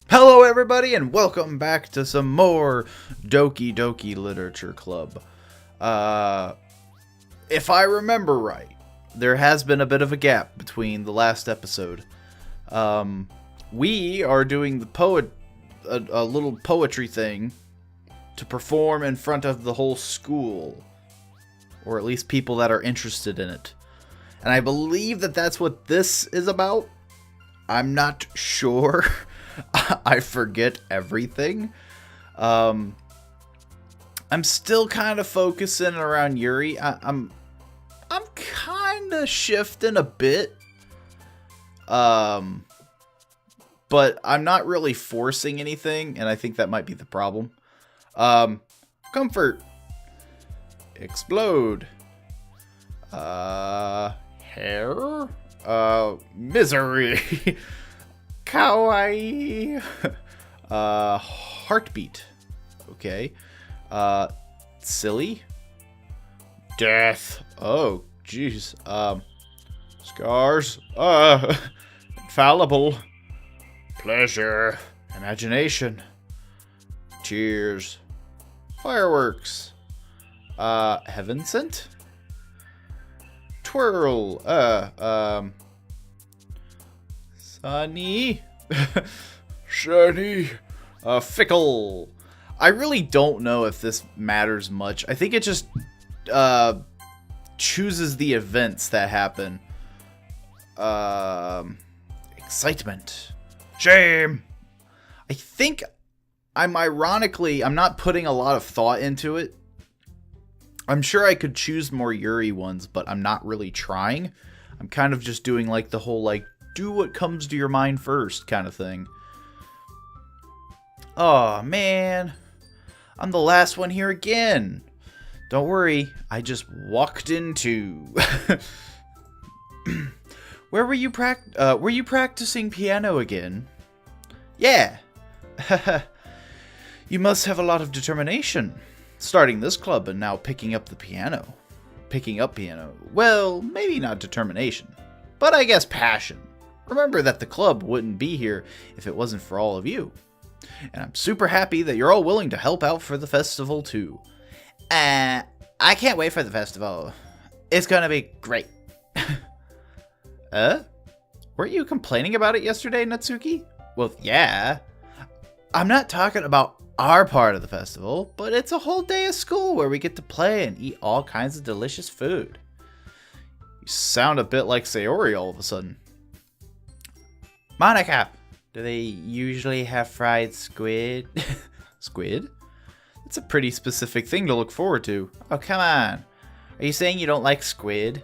Hello everybody and welcome back to some more Doki Doki Literature Club. If I remember right, there has been a bit of a gap between the last episode. We are doing the a little poetry thing to perform in front of the whole school. Or at least people that are interested in it. And I believe that that's what this is about. I'm not sure. I forget everything. I'm still kind of focusing around Yuri. I'm kind of shifting a bit. But I'm not really forcing anything, and I think that might be the problem. Comfort. Explode. Hair. Misery. Kawaii. Heartbeat. Okay. Silly. Death. Oh, jeez. Scars. Infallible. Pleasure. Imagination. Tears. Fireworks. Heaven sent. Twirl. Sunny. Shiny. Fickle. I really don't know if this matters much. I think it just chooses the events that happen. Excitement. Shame. I think I'm not putting a lot of thought into it. I'm sure I could choose more Yuri ones, but I'm not really trying. I'm kind of just doing like the whole do what comes to your mind first kind of thing. Oh man, I'm the last one here again. Don't worry, I just walked into. Were you practicing piano again? Yeah. You must have a lot of determination. Starting this club and now picking up piano. Well, maybe not determination, but I guess passion. Remember that the club wouldn't be here if it wasn't for all of you. And I'm super happy that you're all willing to help out for the festival too. I can't wait for the festival. It's gonna be great. Weren't you complaining about it yesterday, Natsuki? Well, yeah. I'm not talking about our part of the festival, but it's a whole day of school where we get to play and eat all kinds of delicious food. You sound a bit like Sayori all of a sudden. Monica, do they usually have fried squid? Squid? That's a pretty specific thing to look forward to. Oh, come on. Are you saying you don't like squid?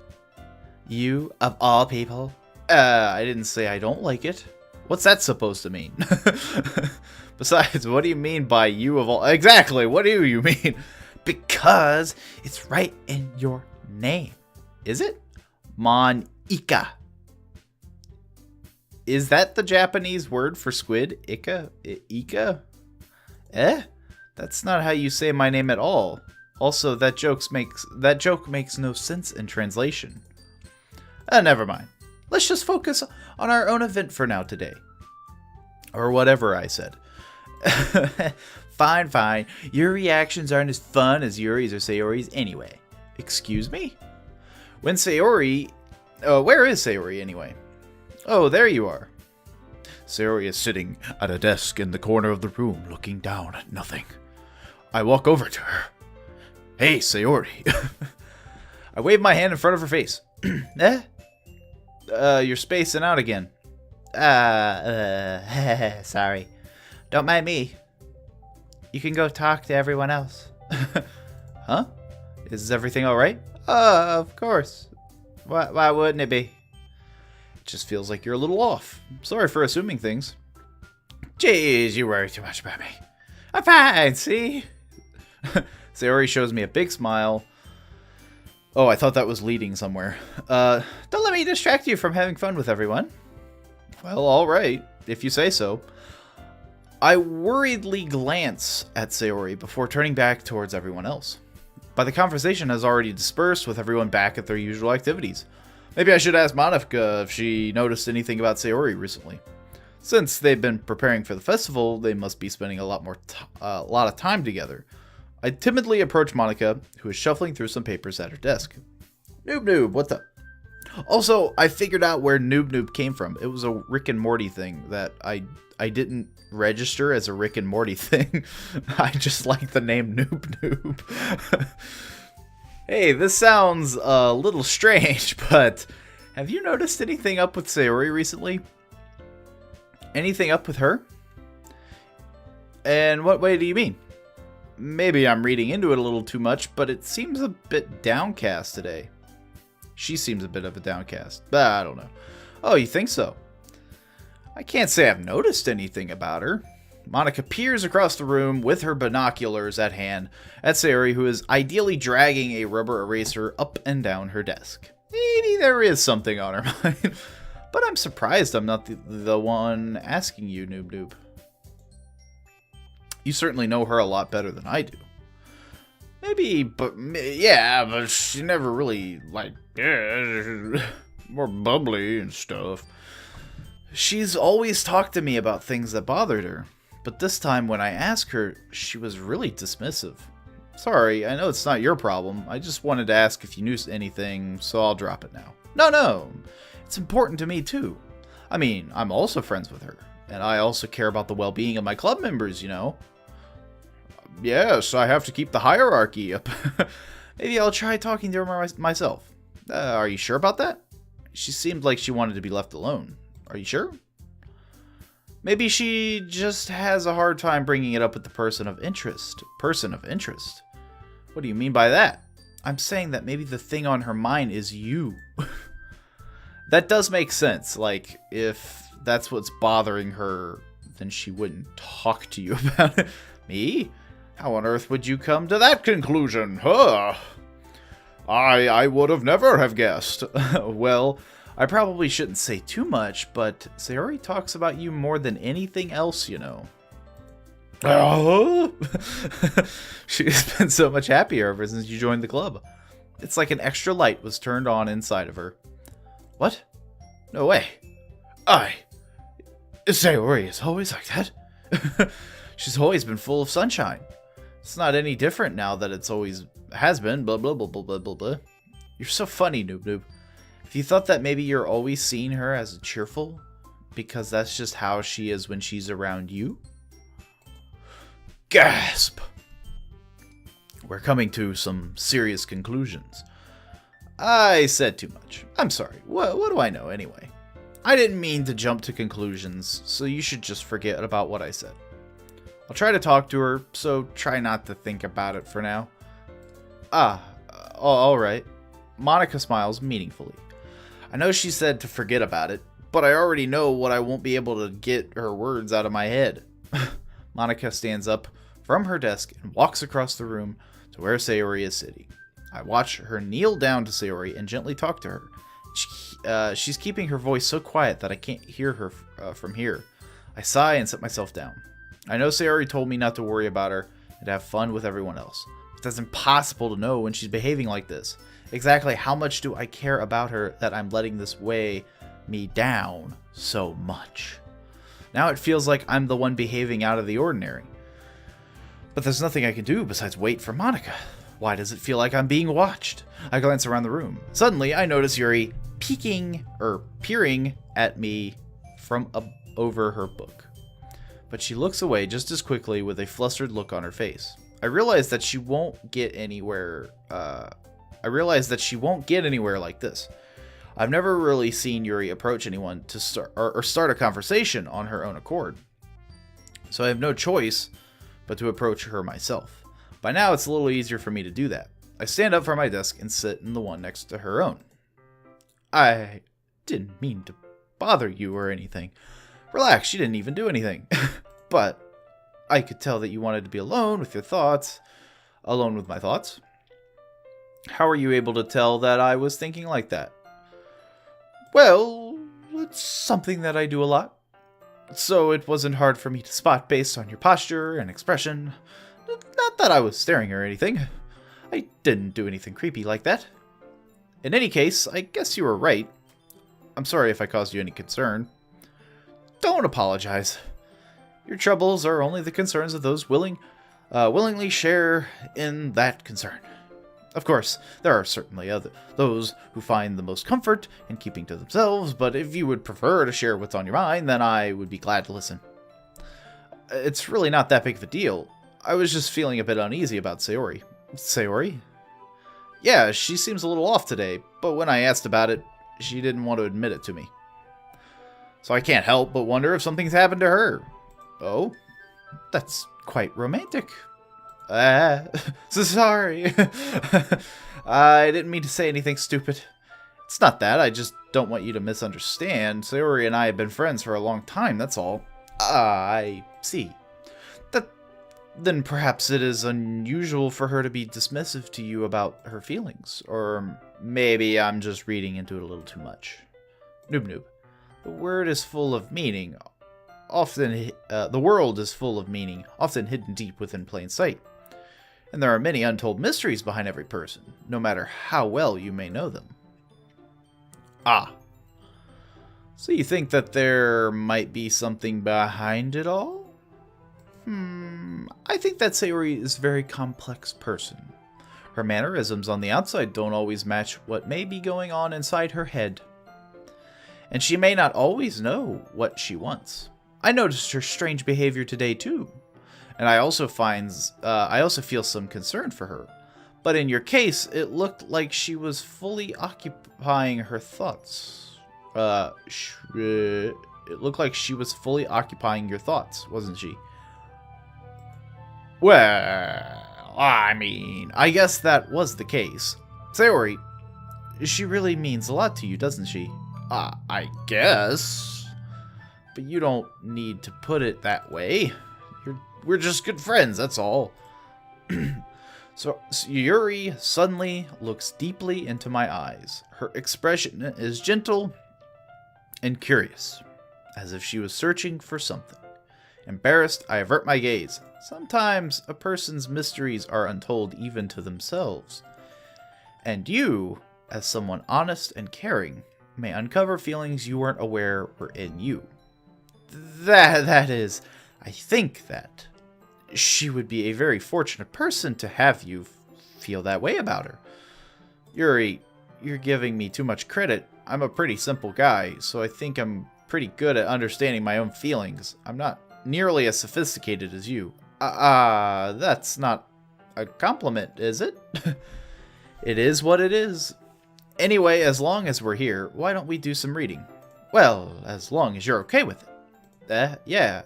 You, of all people? I didn't say I don't like it. What's that supposed to mean? Besides, what do you mean by you of all? Exactly, what do you mean? Because it's right in your name. Is it? Mon-ika. Is that the Japanese word for squid? Ika? Ika? That's not how you say my name at all. Also, that joke makes no sense in translation. Never mind. Let's just focus on our own event for now today. Or whatever I said. Fine. Your reactions aren't as fun as Yuri's or Sayori's anyway. Excuse me? When Sayori... where is Sayori anyway? Oh, there you are. Sayori is sitting at a desk in the corner of the room looking down at nothing. I walk over to her. Hey, Sayori. I wave my hand in front of her face. You're spacing out again. Sorry. Don't mind me. You can go talk to everyone else. Huh? Is everything alright? Of course. Why wouldn't it be? It just feels like you're a little off. Sorry for assuming things. Jeez, you worry too much about me. I'm fine, see? Sayori shows me a big smile. Oh, I thought that was leading somewhere. Don't let me distract you from having fun with everyone. Well, alright, if you say so. I worriedly glance at Sayori before turning back towards everyone else. But the conversation has already dispersed with everyone back at their usual activities. Maybe I should ask Monica if she noticed anything about Sayori recently. Since they've been preparing for the festival, they must be spending a lot of time together. I timidly approach Monica, who is shuffling through some papers at her desk. Noob, what's up? Also, I figured out where Noob came from. It was a Rick and Morty thing that I didn't register as a Rick and Morty thing. I just like the name Noob. Hey, this sounds a little strange, but have you noticed anything up with Sayori recently? Anything up with her? And what way do you mean? Maybe I'm reading into it a little too much, but it seems a bit downcast today. She seems a bit of a downcast, but I don't know. Oh, you think so? I can't say I've noticed anything about her. Monica peers across the room with her binoculars at hand at Sayori, who is ideally dragging a rubber eraser up and down her desk. Maybe there is something on her mind, but I'm surprised I'm not the one asking you, Noob. You certainly know her a lot better than I do. Maybe, but yeah, but she never really, more bubbly and stuff. She's always talked to me about things that bothered her, but this time when I asked her, she was really dismissive. Sorry, I know it's not your problem. I just wanted to ask if you knew anything, so I'll drop it now. No, it's important to me too. I mean, I'm also friends with her, and I also care about the well-being of my club members, you know. Yes, I have to keep the hierarchy up. Maybe I'll try talking to her myself. Are you sure about that? She seemed like she wanted to be left alone. Are you sure? Maybe she just has a hard time bringing it up with the person of interest. Person of interest? What do you mean by that? I'm saying that maybe the thing on her mind is you. That does make sense. Like, if that's what's bothering her, then she wouldn't talk to you about it. Me? How on earth would you come to that conclusion? Huh? I would have never have guessed. Well, I probably shouldn't say too much, but Sayori talks about you more than anything else, you know. She's been so much happier ever since you joined the club. It's like an extra light was turned on inside of her. What? No way. Sayori is always like that? She's always been full of sunshine. It's not any different now that it's always has been, blah, blah, blah, blah, blah, blah, blah. You're so funny, Noob. If you thought that maybe you're always seeing her as cheerful, because that's just how she is when she's around you? Gasp! We're coming to some serious conclusions. I said too much. I'm sorry. What do I know anyway? I didn't mean to jump to conclusions, so you should just forget about what I said. I'll try to talk to her, so try not to think about it for now. Alright. Monica smiles meaningfully. I know she said to forget about it, but I already know what I won't be able to get her words out of my head. Monica stands up from her desk and walks across the room to where Sayori is sitting. I watch her kneel down to Sayori and gently talk to her. She's keeping her voice so quiet that I can't hear her from here. I sigh and sit myself down. I know Sayori told me not to worry about her and to have fun with everyone else. But that's impossible to know when she's behaving like this. Exactly how much do I care about her that I'm letting this weigh me down so much? Now it feels like I'm the one behaving out of the ordinary. But there's nothing I can do besides wait for Monica. Why does it feel like I'm being watched? I glance around the room. Suddenly, I notice Yuri peering at me from over her book. But she looks away just as quickly with a flustered look on her face. I realize that she won't get anywhere. Like this. I've never really seen Yuri approach anyone to start a conversation on her own accord. So I have no choice but to approach her myself. By now, it's a little easier for me to do that. I stand up from my desk and sit in the one next to her own. I didn't mean to bother you or anything. Relax, she didn't even do anything. But I could tell that you wanted to be alone with your thoughts. Alone with my thoughts? How are you able to tell that I was thinking like that? Well, it's something that I do a lot. So it wasn't hard for me to spot based on your posture and expression. Not that I was staring or anything. I didn't do anything creepy like that. In any case, I guess you were right. I'm sorry if I caused you any concern. Don't apologize. Your troubles are only the concerns of those willingly share in that concern. Of course, there are certainly those who find the most comfort in keeping to themselves, but if you would prefer to share what's on your mind, then I would be glad to listen. It's really not that big of a deal. I was just feeling a bit uneasy about Sayori. Sayori? Yeah, she seems a little off today, but when I asked about it, she didn't want to admit it to me. So I can't help but wonder if something's happened to her. Oh? That's quite romantic. So sorry. I didn't mean to say anything stupid. It's not that, I just don't want you to misunderstand. Sayori and I have been friends for a long time, that's all. I see. Then perhaps it is unusual for her to be dismissive to you about her feelings. Or maybe I'm just reading into it a little too much. Noob. The word is full of meaning. The world is full of meaning, often hidden deep within plain sight. And there are many untold mysteries behind every person, no matter how well you may know them. Ah. So you think that there might be something behind it all? I think that Sayori is a very complex person. Her mannerisms on the outside don't always match what may be going on inside her head. And she may not always know what she wants. I noticed her strange behavior today too. And I also feel some concern for her. But in your case, it looked like she was fully occupying her thoughts. It looked like she was fully occupying your thoughts, wasn't she? Well, I mean, I guess that was the case. Sayori, she really means a lot to you, doesn't she? I guess. But you don't need to put it that way. We're just good friends, that's all. So Yuri suddenly looks deeply into my eyes. Her expression is gentle and curious, as if she was searching for something. Embarrassed, I avert my gaze. Sometimes a person's mysteries are untold even to themselves. And you, as someone honest and caring, may uncover feelings you weren't aware were in you. That is, I think that she would be a very fortunate person to have you feel that way about her. Yuri, you're giving me too much credit. I'm a pretty simple guy, so I think I'm pretty good at understanding my own feelings. I'm not nearly as sophisticated as you. That's not a compliment, is it? It is what it is. Anyway, as long as we're here, why don't we do some reading? Well, as long as you're okay with it. Yeah.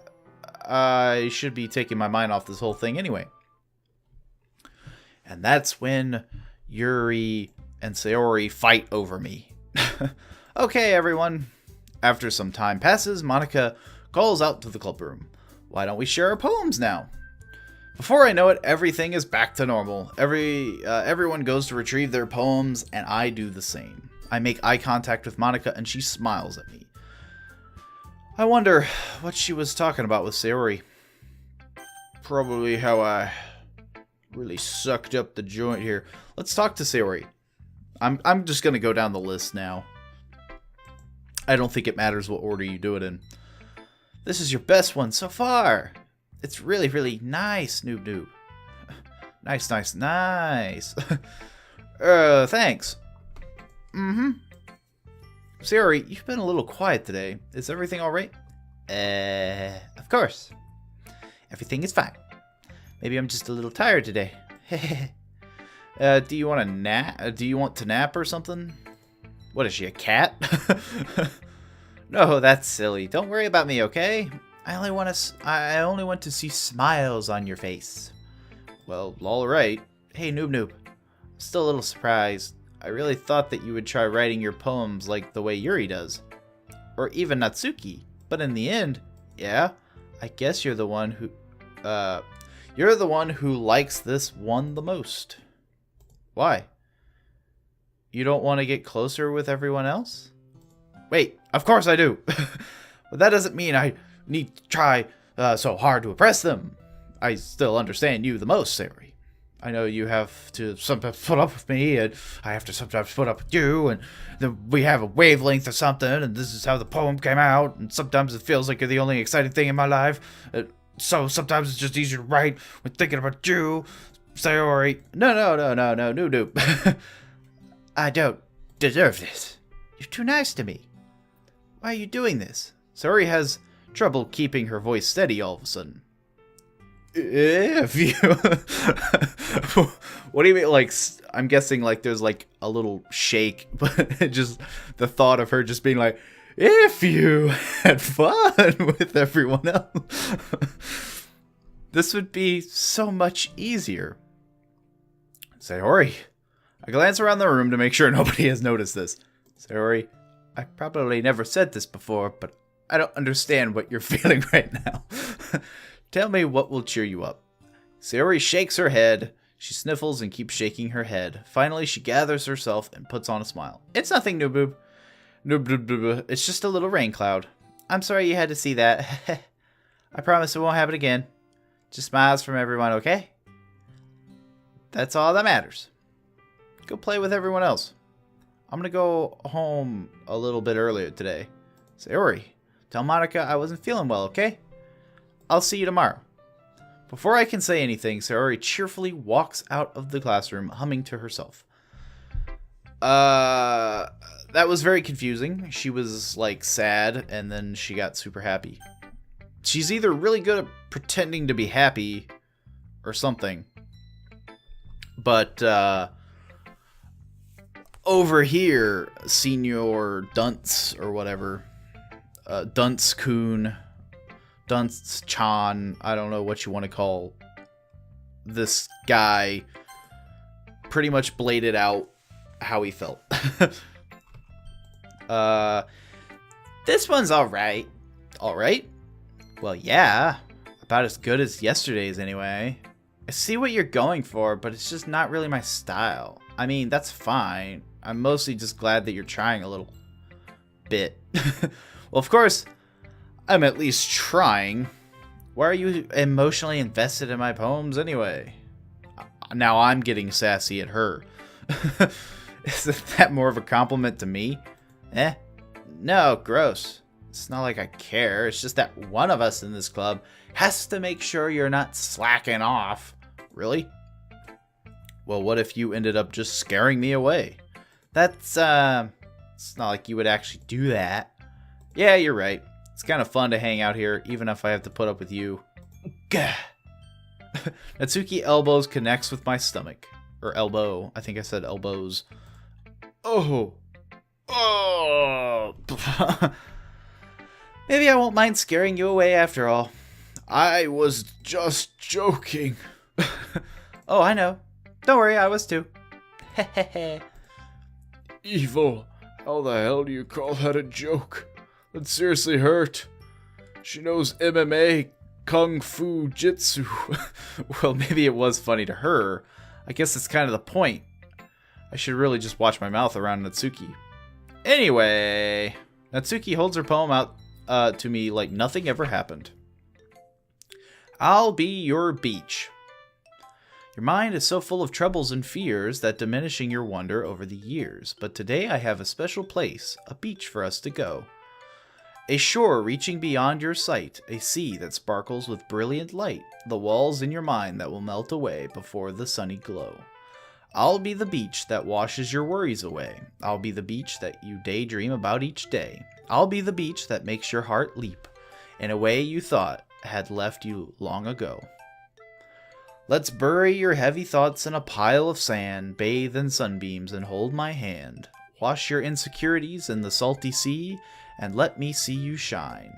I should be taking my mind off this whole thing anyway. And that's when Yuri and Sayori fight over me. Okay, everyone. After some time passes, Monica calls out to the club room. Why don't we share our poems now? Before I know it, everything is back to normal. Everyone goes to retrieve their poems, and I do the same. I make eye contact with Monica, and she smiles at me. I wonder what she was talking about with Sayori. Probably how I really sucked up the joint here. Let's talk to Sayori. I'm just going to go down the list now. I don't think it matters what order you do it in. This is your best one so far. It's really, really nice, noob. Nice. Thanks. Sayori, you've been a little quiet today. Is everything alright? Of course. Everything is fine. Maybe I'm just a little tired today. Do you want to nap? Do you want to nap or something? What is she, a cat? No, that's silly. Don't worry about me, okay? I only want to see smiles on your face. Well, alright. Hey, noob. I'm still a little surprised. I really thought that you would try writing your poems like the way Yuri does. Or even Natsuki. But in the end, yeah, I guess you're the one who likes this one the most. Why? You don't want to get closer with everyone else? Wait, of course I do. But that doesn't mean I need to try so hard to impress them. I still understand you the most, Sayori. I know you have to sometimes put up with me, and I have to sometimes put up with you, and then we have a wavelength or something, and this is how the poem came out, and sometimes it feels like you're the only exciting thing in my life, so sometimes it's just easier to write when thinking about you. Sayori. No. I don't deserve this. You're too nice to me. Why are you doing this? Sayori has trouble keeping her voice steady all of a sudden. If you... What do you mean? Like, I'm guessing like there's like a little shake, but just the thought of her just being like, if you had fun with everyone else, this would be so much easier. Sayori. I glance around the room to make sure nobody has noticed this. Sayori, I probably never said this before, but I don't understand what you're feeling right now. Tell me what will cheer you up. Sayori shakes her head. She sniffles and keeps shaking her head. Finally, she gathers herself and puts on a smile. It's nothing, Noob. Noob. It's just a little rain cloud. I'm sorry you had to see that. I promise it won't happen again. Just smiles from everyone, okay? That's all that matters. Go play with everyone else. I'm gonna go home a little bit earlier today. Sayori, tell Monica I wasn't feeling well, okay? I'll see you tomorrow. Before I can say anything, Sayori cheerfully walks out of the classroom, humming to herself. That was very confusing. She was, like, sad, and then she got super happy. She's either really good at pretending to be happy, or something. But, over here, Senior Dunce, or whatever, Dunce-kun, Dunce-chan, I don't know what you want to call this guy, pretty much bladed out how he felt. This one's alright. Alright? Well, yeah. About as good as yesterday's anyway. I see what you're going for, but it's just not really my style. I mean, that's fine. I'm mostly just glad that you're trying a little bit. Well, of course, I'm at least trying. Why are you emotionally invested in my poems anyway? Now I'm getting sassy at her. Isn't that more of a compliment to me? No, gross. It's not like I care. It's just that one of us in this club has to make sure you're not slacking off. Really? Well, what if you ended up just scaring me away? That's, it's not like you would actually do that. Yeah, you're right. It's kind of fun to hang out here, even if I have to put up with you. Gah. Natsuki elbows connects with my stomach. Or elbow. I think I said elbows. Oh. Maybe I won't mind scaring you away after all. I was just joking. Oh, I know. Don't worry, I was too. Evil. How the hell do you call that a joke? That seriously hurt. She knows MMA, Kung Fu, Jitsu. Well, maybe it was funny to her. I guess that's kind of the point. I should really just watch my mouth around Natsuki. Anyway, Natsuki holds her poem out to me like nothing ever happened. I'll be your beach. Your mind is so full of troubles and fears that diminishing your wonder over the years. But today I have a special place, a beach for us to go. A shore reaching beyond your sight, a sea that sparkles with brilliant light, the walls in your mind that will melt away before the sunny glow. I'll be the beach that washes your worries away. I'll be the beach that you daydream about each day. I'll be the beach that makes your heart leap in a way you thought had left you long ago. Let's bury your heavy thoughts in a pile of sand, bathe in sunbeams and hold my hand. Wash your insecurities in the salty sea and let me see you shine.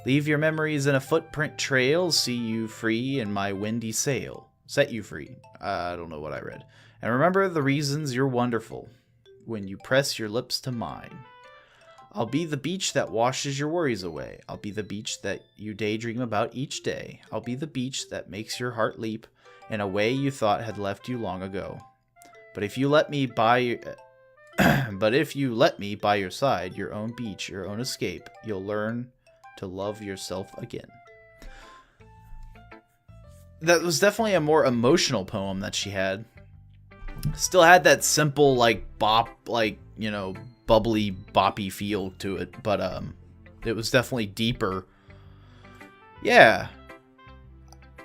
Leave your memories in a footprint trail, see you free in my windy sail. Set you free. I don't know what I read. And remember the reasons you're wonderful when you press your lips to mine. I'll be the beach that washes your worries away. I'll be the beach that you daydream about each day. I'll be the beach that makes your heart leap in a way you thought had left you long ago. But if you let me by your side, your own beach, your own escape, you'll learn to love yourself again. That was definitely a more emotional poem that she had. Still had that simple, like, bop, like, you know, bubbly, boppy feel to it, but, it was definitely deeper. Yeah.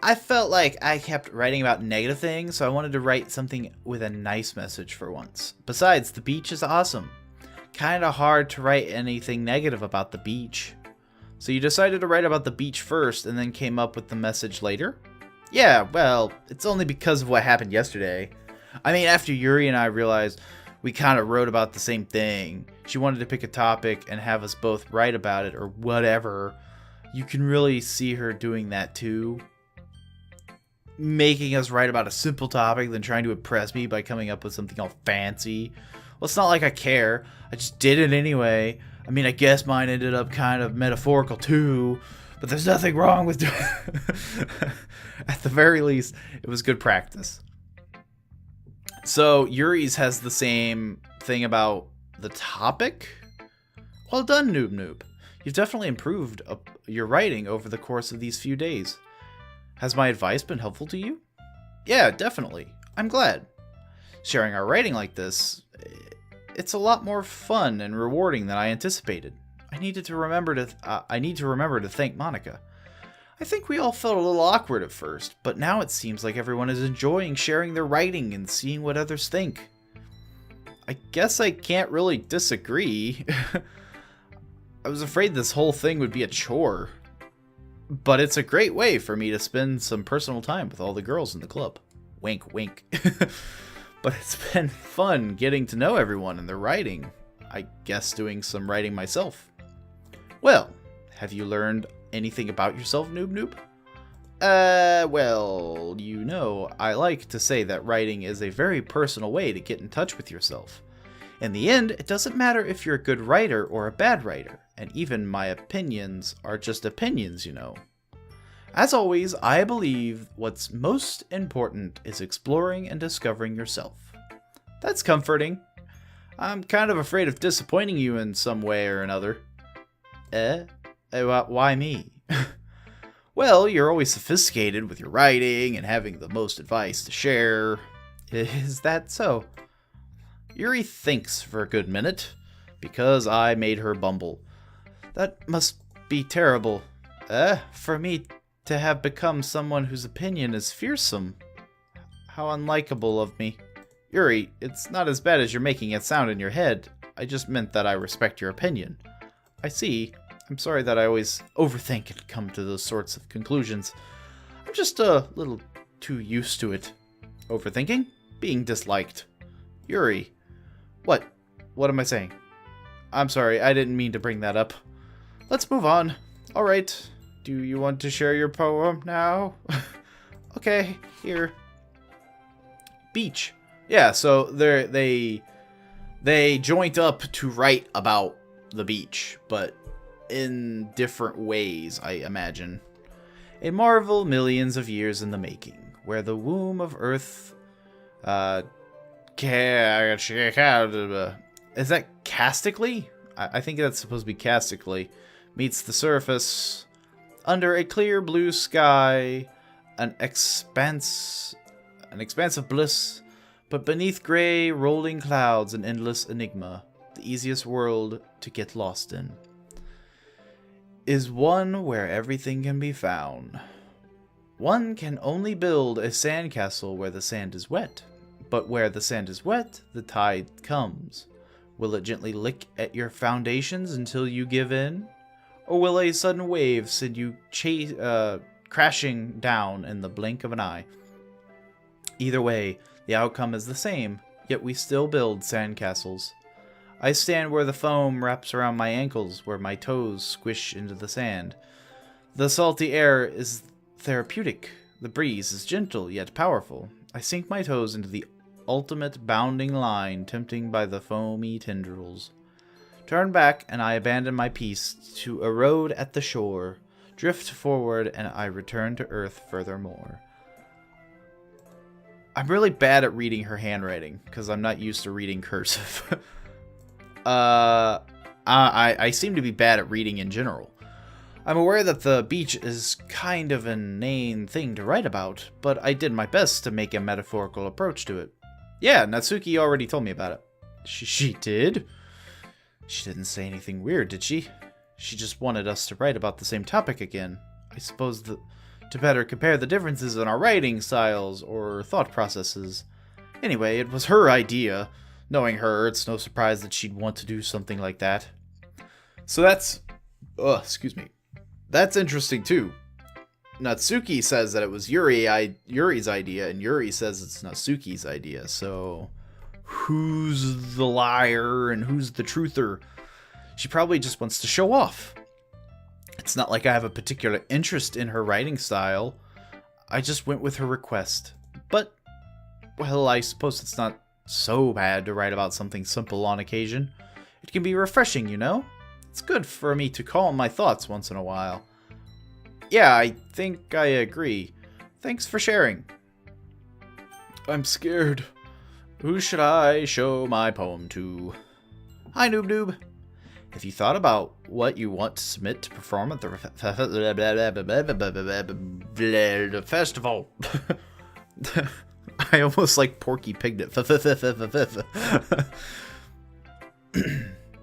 I felt like I kept writing about negative things, so I wanted to write something with a nice message for once. Besides, the beach is awesome. Kinda hard to write anything negative about the beach. So you decided to write about the beach first and then came up with the message later? Yeah, well, it's only because of what happened yesterday. I mean, after Yuri and I realized we kind of wrote about the same thing. She wanted to pick a topic and have us both write about it or whatever. You can really see her doing that too. Making us write about a simple topic, then trying to impress me by coming up with something all fancy. Well, it's not like I care. I just did it anyway. I mean, I guess mine ended up kind of metaphorical too, but there's nothing wrong with doing at the very least, it was good practice. So, Yuri's has the same thing about the topic? Well done, Noob Noob. You've definitely improved your writing over the course of these few days. Has my advice been helpful to you? Yeah, definitely. I'm glad. Sharing our writing like this, it's a lot more fun and rewarding than I anticipated. I need to remember to thank Monica. I think we all felt a little awkward at first, but now it seems like everyone is enjoying sharing their writing and seeing what others think. I guess I can't really disagree. I was afraid this whole thing would be a chore. But it's a great way for me to spend some personal time with all the girls in the club. Wink, wink. But it's been fun getting to know everyone and their writing. I guess doing some writing myself. Well, have you learned anything about yourself, Noob Noob? Well, you know, I like to say that writing is a very personal way to get in touch with yourself. In the end, it doesn't matter if you're a good writer or a bad writer, and even my opinions are just opinions, you know. As always, I believe what's most important is exploring and discovering yourself. That's comforting. I'm kind of afraid of disappointing you in some way or another. Why me? Well, you're always sophisticated with your writing and having the most advice to share. Is that so? Yuri thinks for a good minute, because I made her bumble. That must be terrible. For me to have become someone whose opinion is fearsome. How unlikable of me. Yuri, it's not as bad as you're making it sound in your head. I just meant that I respect your opinion. I see. I'm sorry that I always overthink and come to those sorts of conclusions. I'm just a little too used to it. Overthinking? Being disliked. Yuri. What? What am I saying? I'm sorry, I didn't mean to bring that up. Let's move on. Alright. Do you want to share your poem now? Okay, here. Beach. Yeah, so they joint up to write about the beach, but in different ways, I imagine. A marvel millions of years in the making, where the womb of Earth, is that Castically? I think that's supposed to be Castically, meets the surface, under a clear blue sky, an expanse of bliss, but beneath gray rolling clouds an endless enigma, the easiest world to get lost in, is one where everything can be found. One can only build a sandcastle where the sand is wet, but where the sand is wet, the tide comes. Will it gently lick at your foundations until you give in? Or will a sudden wave send you crashing down in the blink of an eye? Either way, the outcome is the same, yet we still build sandcastles. I stand where the foam wraps around my ankles, where my toes squish into the sand. The salty air is therapeutic. The breeze is gentle yet powerful. I sink my toes into the ultimate bounding line, tempting by the foamy tendrils. Turn back, and I abandon my peace to erode at the shore, drift forward, and I return to earth furthermore. I'm really bad at reading her handwriting, because I'm not used to reading cursive. I seem to be bad at reading in general. I'm aware that the beach is kind of an inane thing to write about, but I did my best to make a metaphorical approach to it. Yeah, Natsuki already told me about it. She did? She didn't say anything weird, did she? She just wanted us to write about the same topic again. I suppose to better compare the differences in our writing styles or thought processes. Anyway, it was her idea. Knowing her, it's no surprise that she'd want to do something like that. So that's... excuse me. That's interesting too. Natsuki says that it was Yuri's idea, and Yuri says it's Natsuki's idea. So, who's the liar and who's the truther? She probably just wants to show off. It's not like I have a particular interest in her writing style. I just went with her request. But, well, I suppose it's not so bad to write about something simple on occasion. It can be refreshing, you know? It's good for me to calm my thoughts once in a while. Yeah, I think I agree. Thanks for sharing. I'm scared. Who should I show my poem to? Hi, Noob Noob. Have you thought about what you want to submit to perform at the festival? I almost like Porky Pigged it.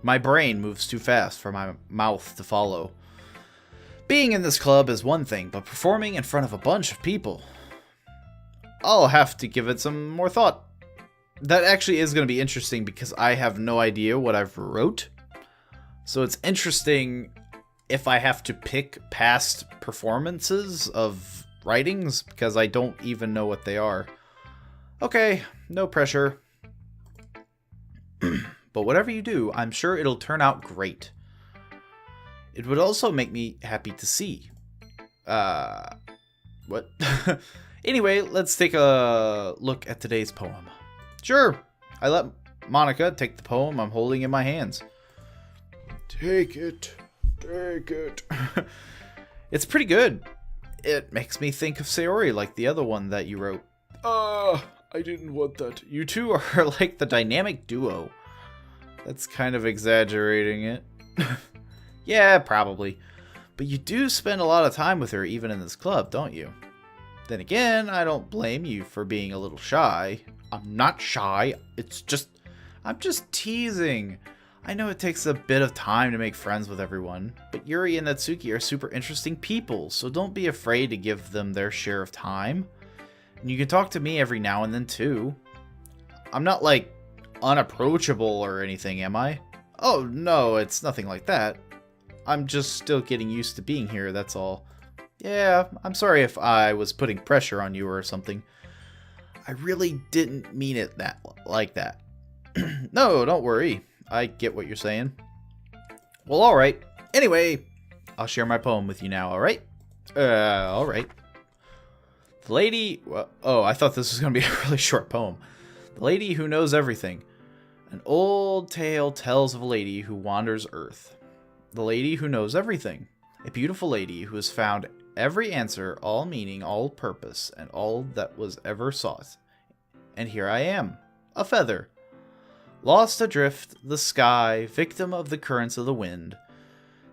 My brain moves too fast for my mouth to follow. Being in this club is one thing, but performing in front of a bunch of people... I'll have to give it some more thought. That actually is going to be interesting because I have no idea what I've wrote. So it's interesting if I have to pick past performances of writings because I don't even know what they are. Okay, no pressure. But whatever you do, I'm sure it'll turn out great. It would also make me happy to see. What? Anyway, let's take a look at today's poem. Sure, I let Monica take the poem I'm holding in my hands. Take it. Take it. It's pretty good. It makes me think of Sayori like the other one that you wrote. I didn't want that. You two are like the dynamic duo. That's kind of exaggerating it. Yeah, probably. But you do spend a lot of time with her even in this club, don't you? Then again, I don't blame you for being a little shy. I'm not shy. I'm just teasing. I know it takes a bit of time to make friends with everyone, but Yuri and Natsuki are super interesting people, so don't be afraid to give them their share of time. And you can talk to me every now and then too. I'm not like unapproachable or anything, am I? Oh no, it's nothing like that. I'm just still getting used to being here, that's all. Yeah, I'm sorry if I was putting pressure on you or something. I really didn't mean it like that. No, don't worry. I get what you're saying. Well, alright. Anyway, I'll share my poem with you now, alright? Alright. The lady... oh, I thought this was going to be a really short poem. The lady who knows everything. An old tale tells of a lady who wanders Earth. The lady who knows everything. A beautiful lady who has found every answer, all meaning, all purpose, and all that was ever sought. And here I am, a feather. Lost adrift the sky, victim of the currents of the wind.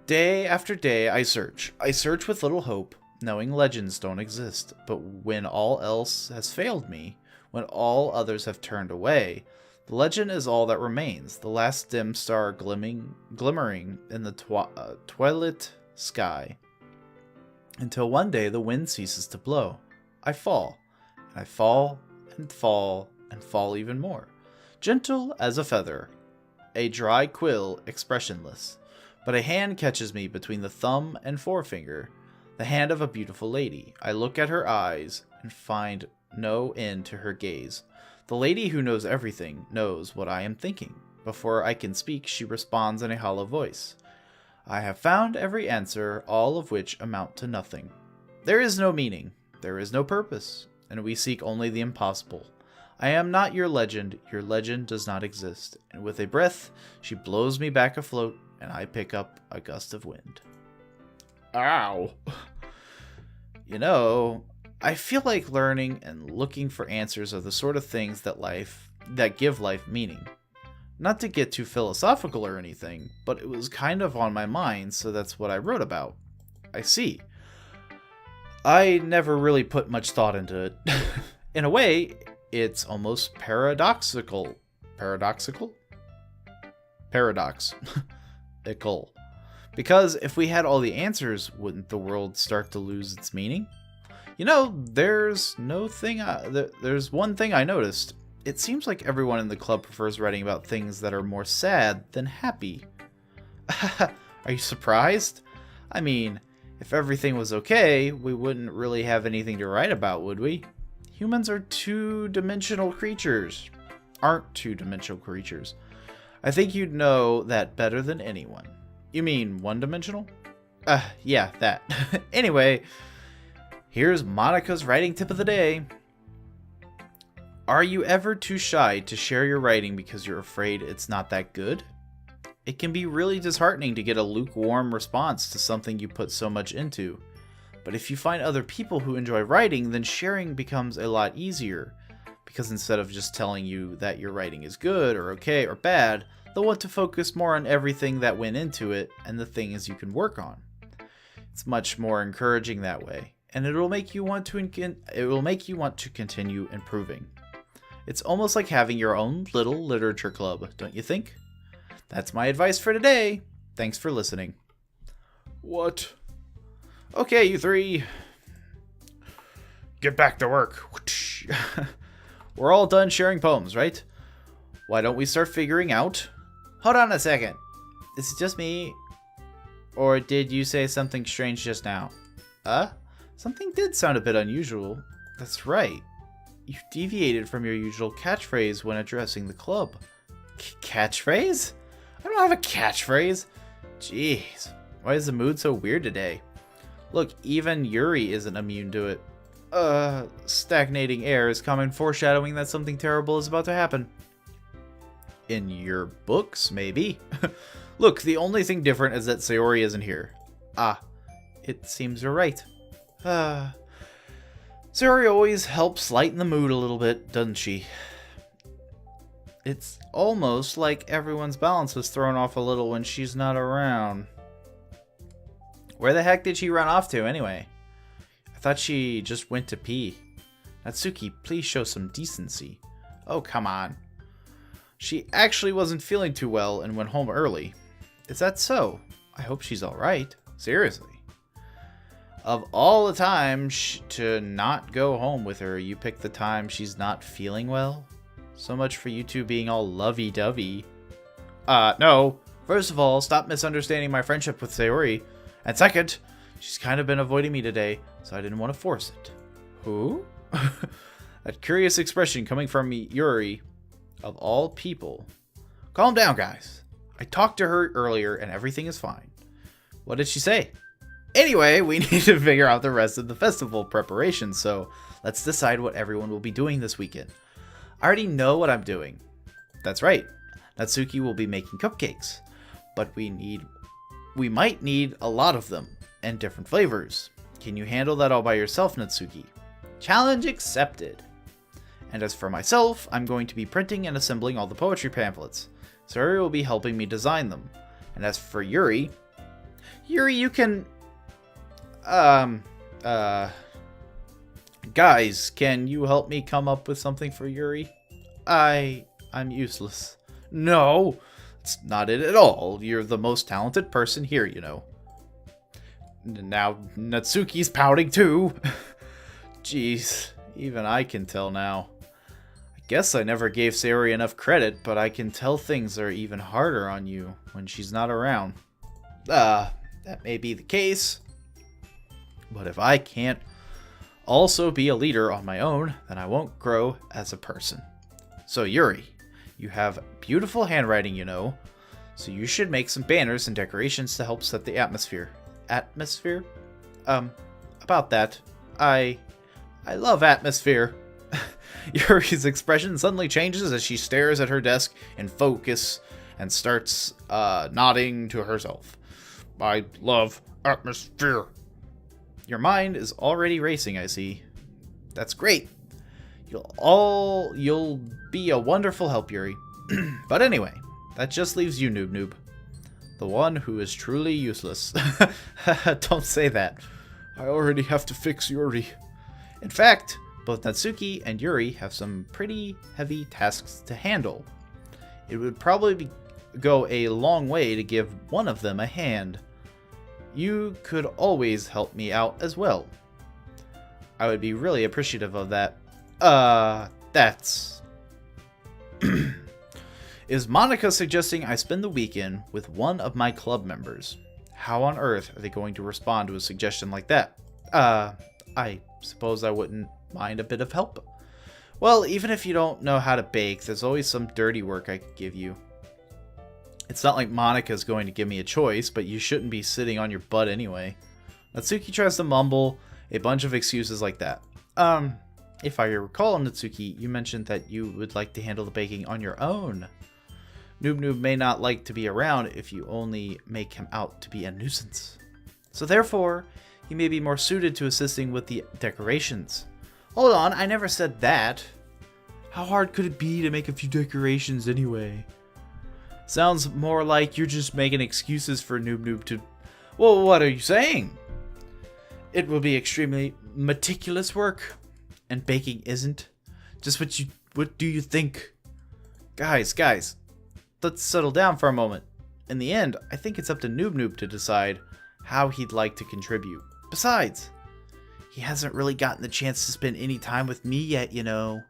Day after day I search with little hope, knowing legends don't exist. But when all else has failed me, when all others have turned away, the legend is all that remains, the last dim star glimmering in the twilight sky. Until one day the wind ceases to blow. I fall, and I fall, and fall, and fall even more. Gentle as a feather, a dry quill expressionless, but a hand catches me between the thumb and forefinger, the hand of a beautiful lady. I look at her eyes and find no end to her gaze. The lady who knows everything knows what I am thinking. Before I can speak, she responds in a hollow voice. I have found every answer, all of which amount to nothing. There is no meaning, there is no purpose, and we seek only the impossible. I am not your legend does not exist. And with a breath, she blows me back afloat, and I pick up a gust of wind. Ow. You know, I feel like learning and looking for answers are the sort of things that give life meaning. Not to get too philosophical or anything, but it was kind of on my mind, so that's what I wrote about. I see. I never really put much thought into it. In a way, it's almost paradoxical. Paradoxical? Paradox. Ical. Because if we had all the answers, wouldn't the world start to lose its meaning? You know, there's one thing I noticed. It seems like everyone in the club prefers writing about things that are more sad than happy. Are you surprised? I mean, if everything was okay, we wouldn't really have anything to write about, would we? Humans are two-dimensional creatures. Aren't two-dimensional creatures. I think you'd know that better than anyone. You mean one-dimensional? Yeah, that. Anyway, here's Monica's writing tip of the day. Are you ever too shy to share your writing because you're afraid it's not that good? It can be really disheartening to get a lukewarm response to something you put so much into. But if you find other people who enjoy writing, then sharing becomes a lot easier. Because instead of just telling you that your writing is good or okay or bad, they'll want to focus more on everything that went into it and the things you can work on. It's much more encouraging that way, and it will make you want to continue improving. It's almost like having your own little literature club, don't you think? That's my advice for today. Thanks for listening. What? Okay, you three. Get back to work. We're all done sharing poems, right? Why don't we start figuring out... Hold on a second. Is it just me? Or did you say something strange just now? Something did sound a bit unusual. That's right. You deviated from your usual catchphrase when addressing the club. Catchphrase? I don't have a catchphrase. Jeez. Why is the mood so weird today? Look, even Yuri isn't immune to it. Stagnating air is common foreshadowing that something terrible is about to happen. In your books, maybe? Look, the only thing different is that Sayori isn't here. It seems you're right. Sayori always helps lighten the mood a little bit, doesn't she? It's almost like everyone's balance is thrown off a little when she's not around. Where the heck did she run off to, anyway? I thought she just went to pee. Natsuki, please show some decency. Oh, come on. She actually wasn't feeling too well and went home early. Is that so? I hope she's alright. Seriously. Of all the times to not go home with her, you picked the time she's not feeling well? So much for you two being all lovey-dovey. No. First of all, stop misunderstanding my friendship with Sayori. And second, she's kind of been avoiding me today, so I didn't want to force it. Who? That curious expression coming from Yuri, of all people. Calm down, guys. I talked to her earlier and everything is fine. What did she say? Anyway, we need to figure out the rest of the festival preparations, so let's decide what everyone will be doing this weekend. I already know what I'm doing. That's right. Natsuki will be making cupcakes, but we might need a lot of them and different flavors. Can you handle that all by yourself, Natsuki? Challenge accepted. And as for myself, I'm going to be printing and assembling all the poetry pamphlets. Sayori will be helping me design them. And as for Yuri, you can... Guys, can you help me come up with something for Yuri? I'm useless. No, it's not it at all. You're the most talented person here, you know. Now, Natsuki's pouting too. Jeez, even I can tell now. I guess I never gave Sayori enough credit, but I can tell things are even harder on you when she's not around. That may be the case. But if I can't also be a leader on my own, then I won't grow as a person. So Yuri, you have beautiful handwriting, you know, so you should make some banners and decorations to help set the atmosphere. Atmosphere? About that. I love atmosphere. Yuri's expression suddenly changes as she stares at her desk in focus and starts nodding to herself. I love atmosphere. Your mind is already racing, I see. That's great. You'll be a wonderful help, Yuri. But anyway, that just leaves you, Noob Noob. The one who is truly useless. Don't say that. I already have to fix Yuri. In fact, both Natsuki and Yuri have some pretty heavy tasks to handle. It would probably go a long way to give one of them a hand. You could always help me out as well. I would be really appreciative of that. That's... Is Monika suggesting I spend the weekend with one of my club members? How on earth are they going to respond to a suggestion like that? I suppose I wouldn't mind a bit of help. Well, even if you don't know how to bake, there's always some dirty work I could give you. It's not like Monika's going to give me a choice, but you shouldn't be sitting on your butt anyway. Natsuki tries to mumble a bunch of excuses like that. If I recall, Natsuki, you mentioned that you would like to handle the baking on your own. Noob Noob may not like to be around if you only make him out to be a nuisance. So therefore, he may be more suited to assisting with the decorations. Hold on, I never said that. How hard could it be to make a few decorations anyway? Sounds more like you're just making excuses for Noob Noob to... Well, what are you saying? It will be extremely meticulous work. And baking isn't. Just what do you think? Guys, let's settle down for a moment. In the end, I think it's up to Noob Noob to decide how he'd like to contribute. Besides, he hasn't really gotten the chance to spend any time with me yet, you know.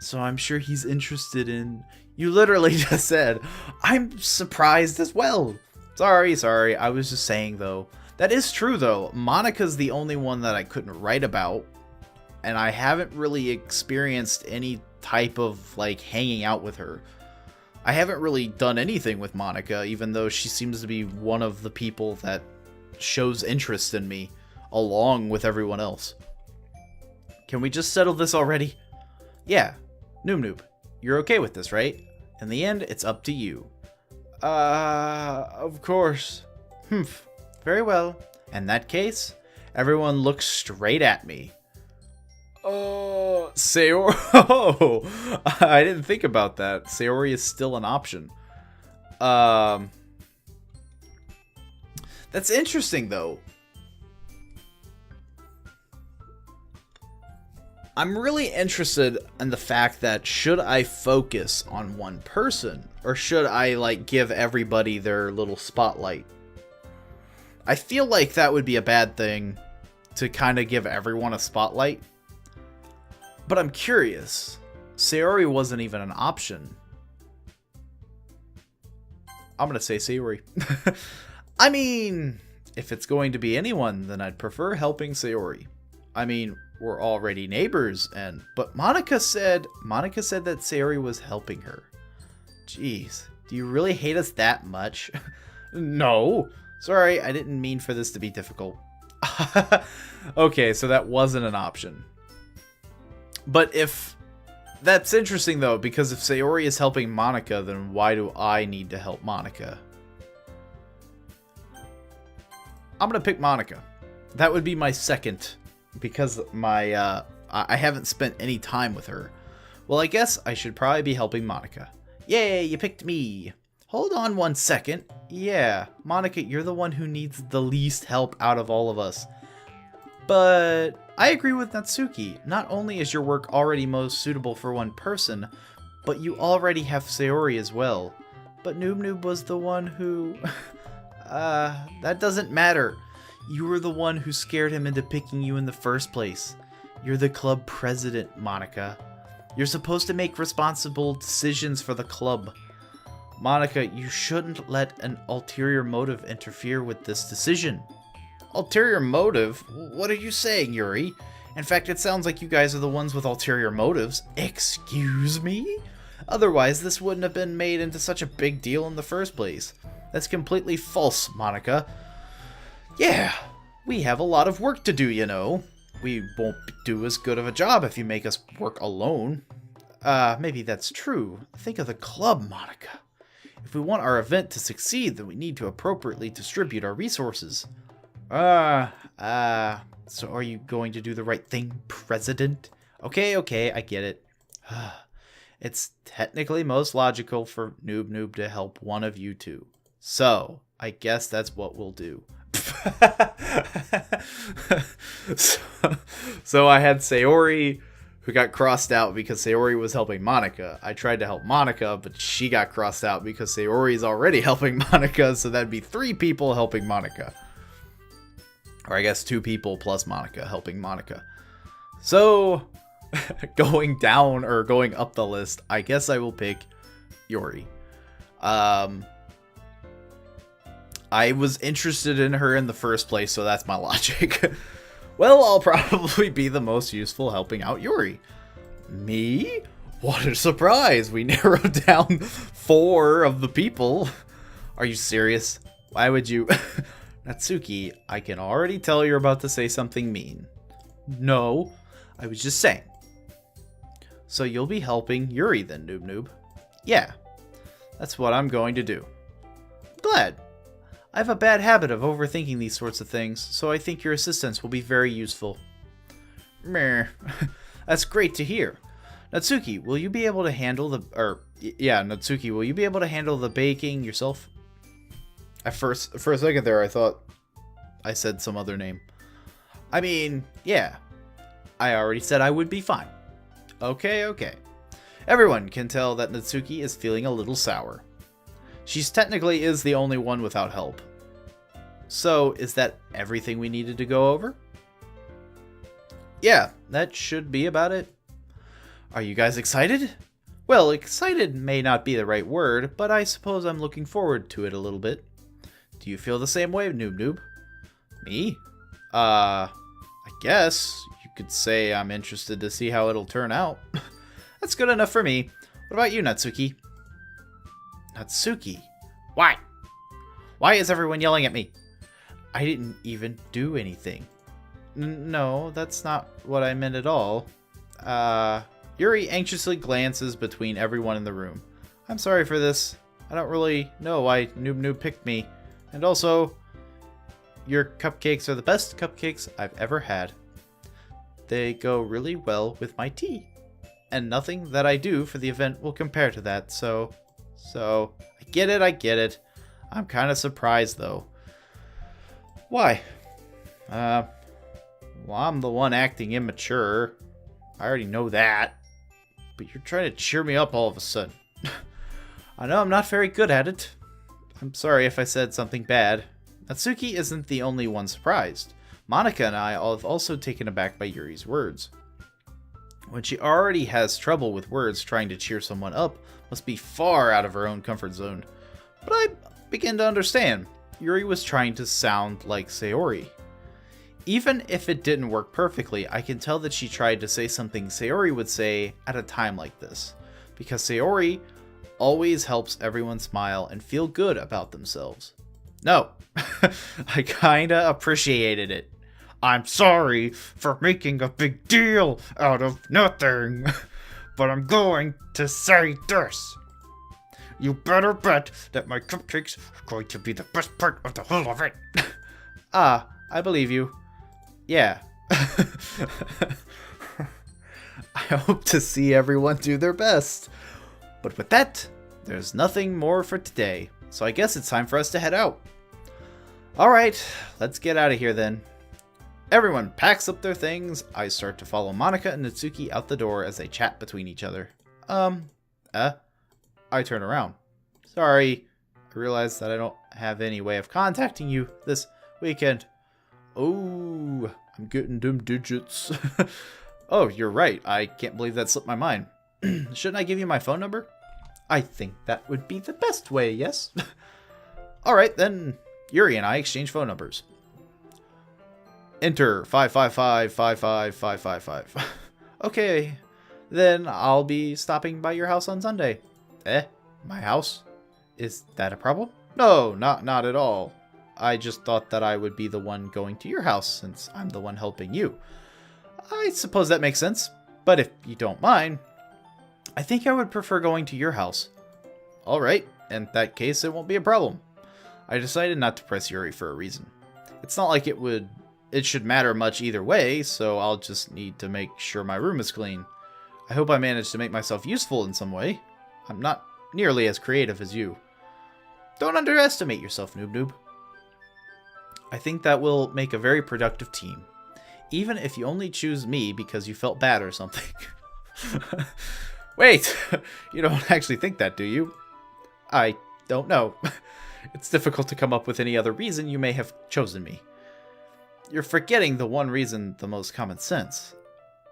So I'm sure he's interested in... You literally just said, I'm surprised as well. Sorry, I was just saying though. That is true though. Monika's the only one that I couldn't write about. And I haven't really experienced any type of like hanging out with her. I haven't really done anything with Monika, even though she seems to be one of the people that shows interest in me, along with everyone else. Can we just settle this already? Yeah, Noob, you're okay with this, right? In the end, it's up to you. Of course. Very well. In that case, everyone looks straight at me. Sayori. Oh, I didn't think about that. Sayori is still an option. That's interesting, though. I'm really interested in the fact that should I focus on one person, or should I, like, give everybody their little spotlight? I feel like that would be a bad thing to kind of give everyone a spotlight. But I'm curious. Sayori wasn't even an option. I'm going to say Sayori. I mean, if it's going to be anyone, then I'd prefer helping Sayori. I mean, we're already neighbors, but Monika said that Sayori was helping her. Jeez, do you really hate us that much? No. Sorry, I didn't mean for this to be difficult. Okay, so that wasn't an option. But if... That's interesting, though, because if Sayori is helping Monika, then why do I need to help Monika? I'm gonna pick Monika. That would be my second, because I haven't spent any time with her. Well, I guess I should probably be helping Monika. Yay, you picked me. Hold on one second. Yeah, Monika, you're the one who needs the least help out of all of us. But I agree with Natsuki. Not only is your work already most suitable for one person, but you already have Sayori as well. But Noob was the one who... that doesn't matter. You were the one who scared him into picking you in the first place. You're the club president, Monika. You're supposed to make responsible decisions for the club. Monika, you shouldn't let an ulterior motive interfere with this decision. Ulterior motive? What are you saying, Yuri? In fact, it sounds like you guys are the ones with ulterior motives. Excuse me? Otherwise, this wouldn't have been made into such a big deal in the first place. That's completely false, Monika. Yeah, we have a lot of work to do, you know. We won't do as good of a job if you make us work alone. Maybe that's true. Think of the club, Monika. If we want our event to succeed, then we need to appropriately distribute our resources. So are you going to do the right thing, President? Okay, I get it. It's technically most logical for Noob to help one of you two. So, I guess that's what we'll do. so I had Sayori, who got crossed out because Sayori was helping Monica. I tried to help Monica, but she got crossed out because Sayori's already helping Monica, so that'd be 3 people helping Monica. Or I guess 2 people plus Monica helping Monica. So, going down or going up the list, I guess I will pick Yuri. I was interested in her in the first place, so that's my logic. Well, I'll probably be the most useful helping out Yuri. Me? What a surprise! We narrowed down 4 of the people. Are you serious? Why would you... Natsuki, I can already tell you're about to say something mean. No, I was just saying. So you'll be helping Yuri then, Noob Noob. Yeah, that's what I'm going to do. Glad. I have a bad habit of overthinking these sorts of things, so I think your assistance will be very useful. Meh. That's great to hear. Natsuki, will you be able to handle the... Natsuki, will you be able to handle the baking yourself? For a second there, I thought I said some other name. I mean, yeah. I already said I would be fine. Okay. Everyone can tell that Natsuki is feeling a little sour. She's technically is the only one without help. So, is that everything we needed to go over? Yeah, that should be about it. Are you guys excited? Well, excited may not be the right word, but I suppose I'm looking forward to it a little bit. Do you feel the same way, Noob Noob? Me? I guess you could say I'm interested to see how it'll turn out. That's good enough for me. What about you, Natsuki? Natsuki? Why? Why is everyone yelling at me? I didn't even do anything. No, that's not what I meant at all. Yuri anxiously glances between everyone in the room. I'm sorry for this. I don't really know why Noob Noob picked me. And also, your cupcakes are the best cupcakes I've ever had. They go really well with my tea. And nothing that I do for the event will compare to that, so I get it. I'm kind of surprised, though. Why? Well, I'm the one acting immature. I already know that. But you're trying to cheer me up all of a sudden. I know I'm not very good at it. I'm sorry if I said something bad. Natsuki isn't the only one surprised. Monica and I have also taken aback by Yuri's words. When she already has trouble with words, trying to cheer someone up must be far out of her own comfort zone. But I begin to understand. Yuri was trying to sound like Sayori. Even if it didn't work perfectly, I can tell that she tried to say something Sayori would say at a time like this. Because Sayori always helps everyone smile and feel good about themselves. No, I kinda appreciated it. I'm sorry for making a big deal out of nothing, but I'm going to say this. You better bet that my cupcakes are going to be the best part of the whole event. Ah, I believe you. Yeah. I hope to see everyone do their best. But with that, there's nothing more for today, so I guess it's time for us to head out. Alright, let's get out of here then. Everyone packs up their things. I start to follow Monica and Natsuki out the door as they chat between each other. I turn around. Sorry, I realize that I don't have any way of contacting you this weekend. Oh, I'm getting them digits. Oh, you're right. I can't believe that slipped my mind. Shouldn't I give you my phone number? I think that would be the best way, yes? Alright, then Yuri and I exchange phone numbers. Enter 555-55555. Okay, then I'll be stopping by your house on Sunday. My house? Is that a problem? No, not at all. I just thought that I would be the one going to your house since I'm the one helping you. I suppose that makes sense, but if you don't mind, I think I would prefer going to your house. Alright, in that case it won't be a problem. I decided not to press Yuri for a reason. It's not like it should matter much either way, so I'll just need to make sure my room is clean. I hope I managed to make myself useful in some way. I'm not nearly as creative as you. Don't underestimate yourself, Noob Noob. I think that will make a very productive team. Even if you only choose me because you felt bad or something. Wait, you don't actually think that, do you? I don't know. It's difficult to come up with any other reason you may have chosen me. You're forgetting the one reason, the most common sense.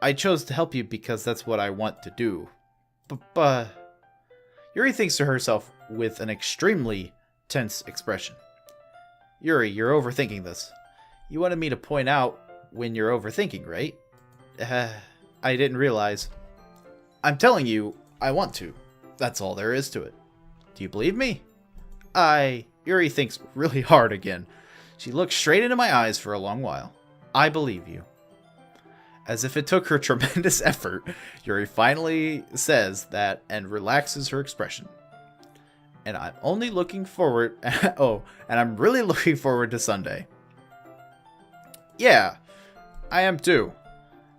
I chose to help you because that's what I want to do. But Yuri thinks to herself with an extremely tense expression. Yuri, you're overthinking this. You wanted me to point out when you're overthinking, right? I didn't realize. I'm telling you, I want to. That's all there is to it. Do you believe me? Yuri thinks really hard again. She looks straight into my eyes for a long while. I believe you. As if it took her tremendous effort, Yuri finally says that and relaxes her expression. And I'm only looking forward... and I'm really looking forward to Sunday. Yeah, I am too.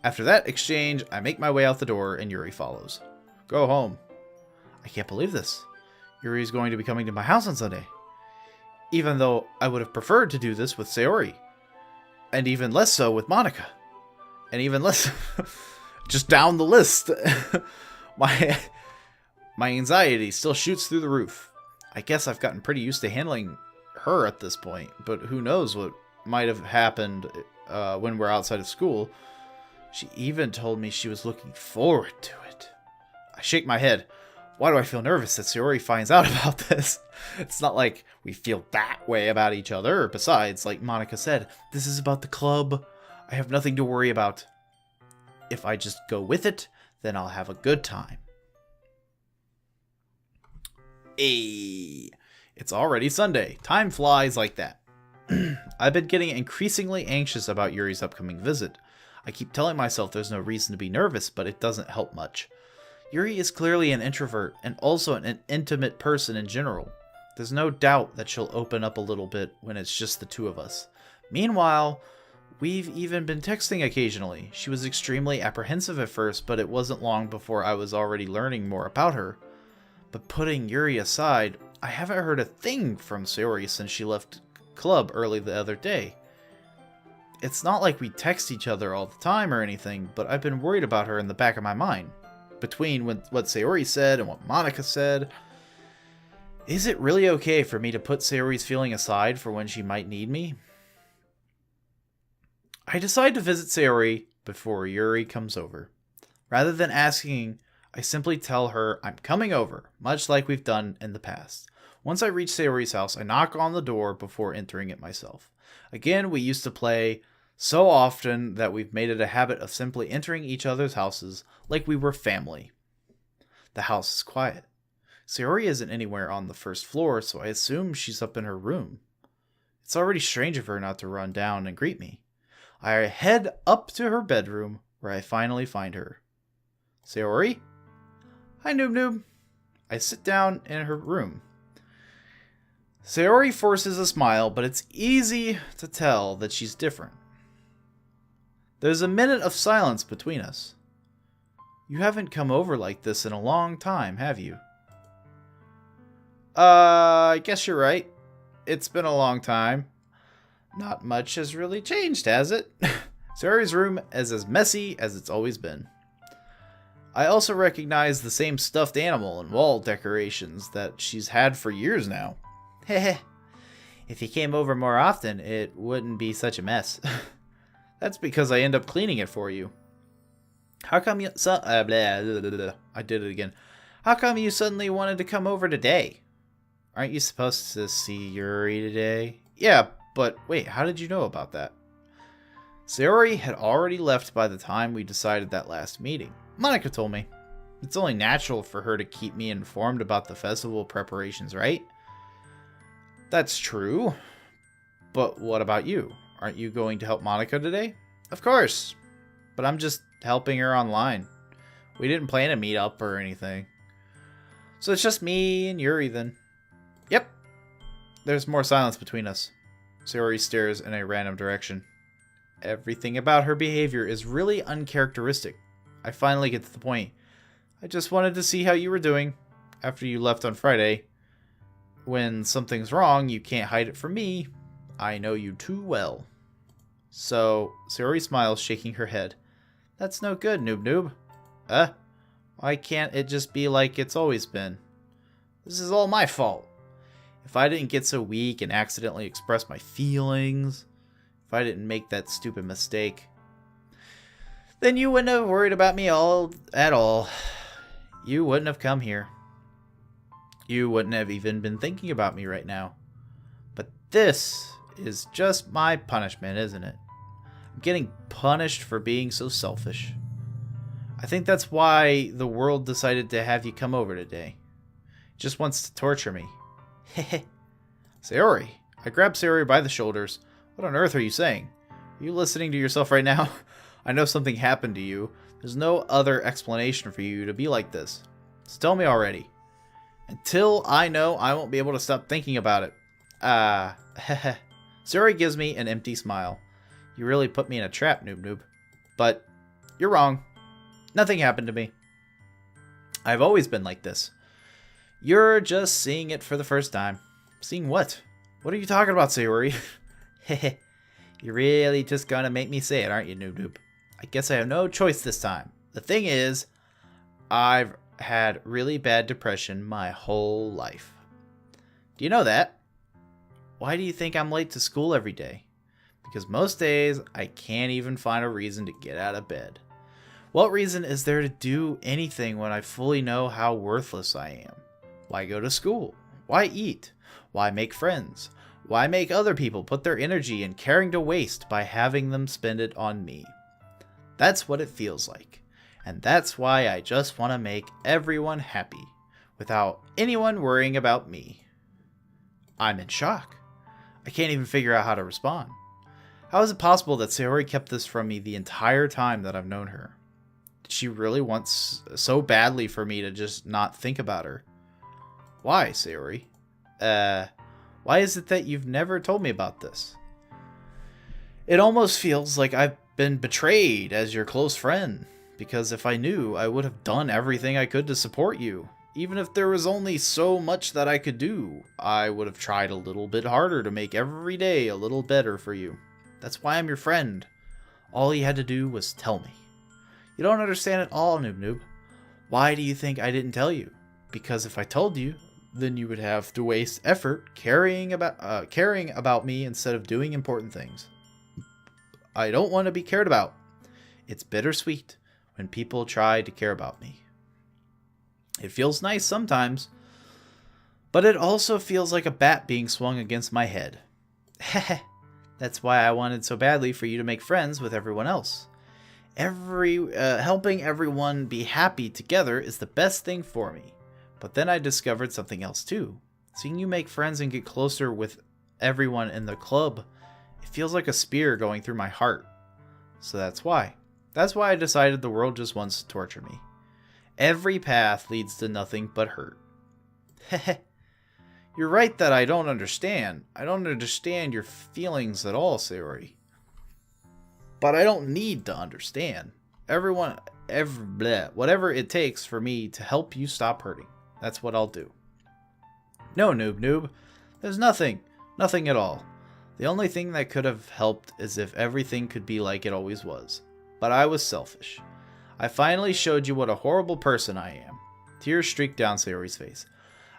After that exchange, I make my way out the door and Yuri follows. Go home. I can't believe this. Yuri's going to be coming to my house on Sunday. Even though I would have preferred to do this with Sayori. And even less so with Monica. And even less... just down the list. My anxiety still shoots through the roof. I guess I've gotten pretty used to handling her at this point. But who knows what might have happened when we're outside of school. She even told me she was looking forward to it. I shake my head. Why do I feel nervous that Sayori finds out about this? It's not like we feel that way about each other. Besides, like Monica said, this is about the club. I have nothing to worry about. If I just go with it, then I'll have a good time. Hey, it's already Sunday. Time flies like that. I've been getting increasingly anxious about Yuri's upcoming visit. I keep telling myself there's no reason to be nervous, but it doesn't help much. Yuri is clearly an introvert, and also an intimate person in general. There's no doubt that she'll open up a little bit when it's just the two of us. Meanwhile, we've even been texting occasionally. She was extremely apprehensive at first, but it wasn't long before I was already learning more about her. But putting Yuri aside, I haven't heard a thing from Sayori since she left club early the other day. It's not like we text each other all the time or anything, but I've been worried about her in the back of my mind. Between what Sayori said and what Monica said. Is it really okay for me to put Sayori's feeling aside for when she might need me? I decide to visit Sayori before Yuri comes over. Rather than asking, I simply tell her I'm coming over, much like we've done in the past. Once I reach Sayori's house, I knock on the door before entering it myself. Again, we used to play so often that we've made it a habit of simply entering each other's houses like we were family. The house is quiet. Sayori isn't anywhere on the first floor, so I assume she's up in her room. It's already strange of her not to run down and greet me. I head up to her bedroom, where I finally find her. Sayori? Hi, Noob Noob. I sit down in her room. Sayori forces a smile, but it's easy to tell that she's different. There's a minute of silence between us. You haven't come over like this in a long time, have you? I guess you're right. It's been a long time. Not much has really changed, has it? Sayori's room is as messy as it's always been. I also recognize the same stuffed animal and wall decorations that she's had for years now. Heh. If you came over more often, it wouldn't be such a mess. That's because I end up cleaning it for you. How come you... I did it again. How come you suddenly wanted to come over today? Aren't you supposed to see Yuri today? Yeah, but wait, how did you know about that? Sayori had already left by the time we decided that last meeting. Monica told me. It's only natural for her to keep me informed about the festival preparations, right? That's true. But what about you? Aren't you going to help Monica today? Of course. But I'm just helping her online. We didn't plan a meet-up or anything. So it's just me and Yuri then. Yep. There's more silence between us. Sayori stares in a random direction. Everything about her behavior is really uncharacteristic. I finally get to the point. I just wanted to see how you were doing after you left on Friday. when something's wrong, you can't hide it from me. I know you too well. So, Sayori smiles, shaking her head. That's no good, Noob Noob. Why can't it just be like it's always been? This is all my fault. If I didn't get so weak and accidentally express my feelings, if I didn't make that stupid mistake, then you wouldn't have worried about me at all. You wouldn't have come here. You wouldn't have even been thinking about me right now. But this is just my punishment, isn't it? I'm getting punished for being so selfish. I think that's why the world decided to have you come over today. It just wants to torture me. Hehe. Sayori. I grabbed Sayori by the shoulders. What on earth are you saying? Are you listening to yourself right now? I know something happened to you. There's no other explanation for you to be like this. So tell me already. Until I know, I won't be able to stop thinking about it. Heh. Sayori gives me an empty smile. You really put me in a trap, Noob Noob. But you're wrong. Nothing happened to me. I've always been like this. You're just seeing it for the first time. Seeing what? What are you talking about, Sayori? Heh. You're really just gonna make me say it, aren't you, Noob Noob? I guess I have no choice this time. The thing is, I've had really bad depression my whole life. Do you know that? Why do you think I'm late to school every day? Because most days, I can't even find a reason to get out of bed. What reason is there to do anything when I fully know how worthless I am? Why go to school? Why eat? Why make friends? Why make other people put their energy and caring to waste by having them spend it on me? That's what it feels like. And that's why I just want to make everyone happy, without anyone worrying about me. I'm in shock. I can't even figure out how to respond. How is it possible that Sayori kept this from me the entire time that I've known her? Did she really want so badly for me to just not think about her? Why, Sayori? Why is it that you've never told me about this? It almost feels like I've been betrayed as your close friend. Because if I knew, I would have done everything I could to support you. Even if there was only so much that I could do, I would have tried a little bit harder to make every day a little better for you. That's why I'm your friend. All you had to do was tell me. You don't understand at all, Noob Noob. Why do you think I didn't tell you? Because if I told you, then you would have to waste effort caring about me instead of doing important things. I don't want to be cared about. It's bittersweet when people try to care about me. It feels nice sometimes, but it also feels like a bat being swung against my head. That's why I wanted so badly for you to make friends with everyone else. Helping everyone be happy together is the best thing for me. But then I discovered something else too. Seeing you make friends and get closer with everyone in the club, it feels like a spear going through my heart. So that's why. That's why I decided the world just wants to torture me. Every path leads to nothing but hurt. You're right that I don't understand. I don't understand your feelings at all, Sayori. But I don't need to understand. Whatever it takes for me to help you stop hurting. That's what I'll do. No, Noob Noob. There's nothing. Nothing at all. The only thing that could have helped is if everything could be like it always was. But I was selfish. I finally showed you what a horrible person I am. Tears streaked down Sayori's face.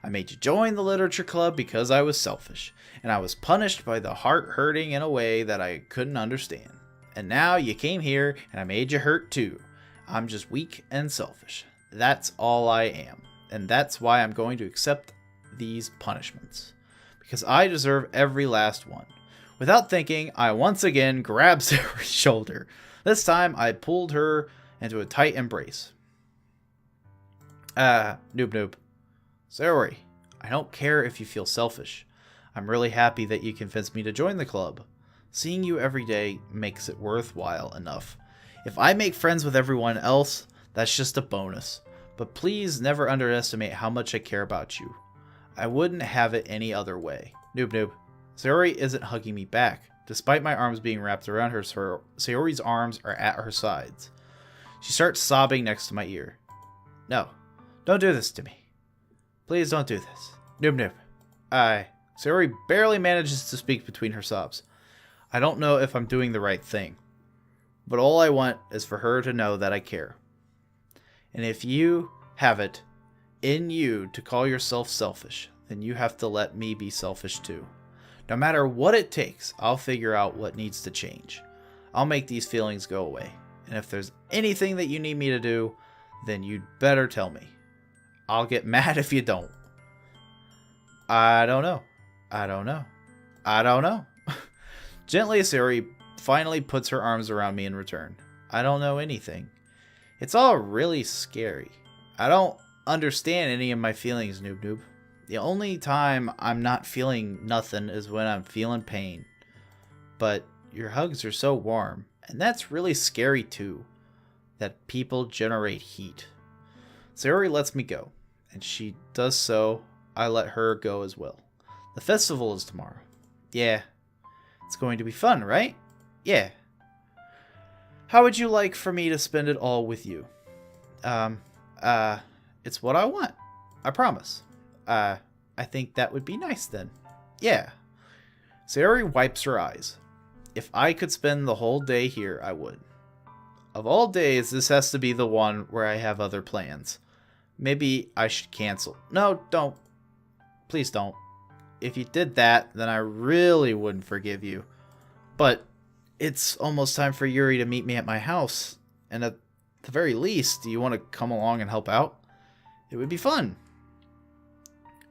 I made you join the literature club because I was selfish, and I was punished by the heart hurting in a way that I couldn't understand. And now you came here and I made you hurt too. I'm just weak and selfish. That's all I am. And that's why I'm going to accept these punishments. Because I deserve every last one. Without thinking, I once again grabbed Sayori's shoulder. This time I pulled her into a tight embrace. Noob Noob. Sayori, I don't care if you feel selfish. I'm really happy that you convinced me to join the club. Seeing you every day makes it worthwhile enough. If I make friends with everyone else, that's just a bonus. But please never underestimate how much I care about you. I wouldn't have it any other way. Noob Noob. Sayori isn't hugging me back. Despite my arms being wrapped around her, Sayori's arms are at her sides. She starts sobbing next to my ear. No, don't do this to me. Please don't do this. Noob Noob. Sayori barely manages to speak between her sobs. I don't know if I'm doing the right thing, but all I want is for her to know that I care. And if you have it in you to call yourself selfish, then you have to let me be selfish too. No matter what it takes, I'll figure out what needs to change. I'll make these feelings go away. And if there's anything that you need me to do, then you'd better tell me. I'll get mad if you don't. I don't know. Gently, Sayori finally puts her arms around me in return. I don't know anything. It's all really scary. I don't understand any of my feelings, Noob Noob. The only time I'm not feeling nothing is when I'm feeling pain. But your hugs are so warm, and that's really scary too. That people generate heat. Sayori lets me go, and she does so. I let her go as well. The festival is tomorrow. Yeah. It's going to be fun, right? Yeah. How would you like for me to spend it all with you? It's what I want. I promise. I think that would be nice then. Yeah. Sayori wipes her eyes. If I could spend the whole day here, I would. Of all days, this has to be the one where I have other plans. Maybe I should cancel. No, don't. Please don't. If you did that, then I really wouldn't forgive you. But it's almost time for Yuri to meet me at my house. And at the very least, do you want to come along and help out? It would be fun.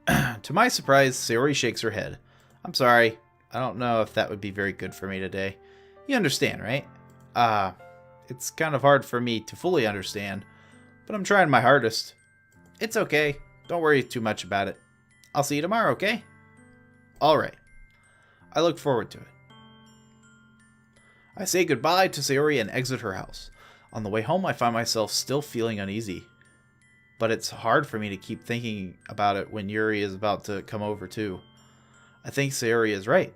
To my surprise, Sayori shakes her head. I'm sorry. I don't know if that would be very good for me today. You understand, right? It's kind of hard for me to fully understand, but I'm trying my hardest. It's okay. Don't worry too much about it. I'll see you tomorrow, okay? Alright. I look forward to it. I say goodbye to Sayori and exit her house. On the way home, I find myself still feeling uneasy. But it's hard for me to keep thinking about it when Yuri is about to come over too. I think Sayori is right.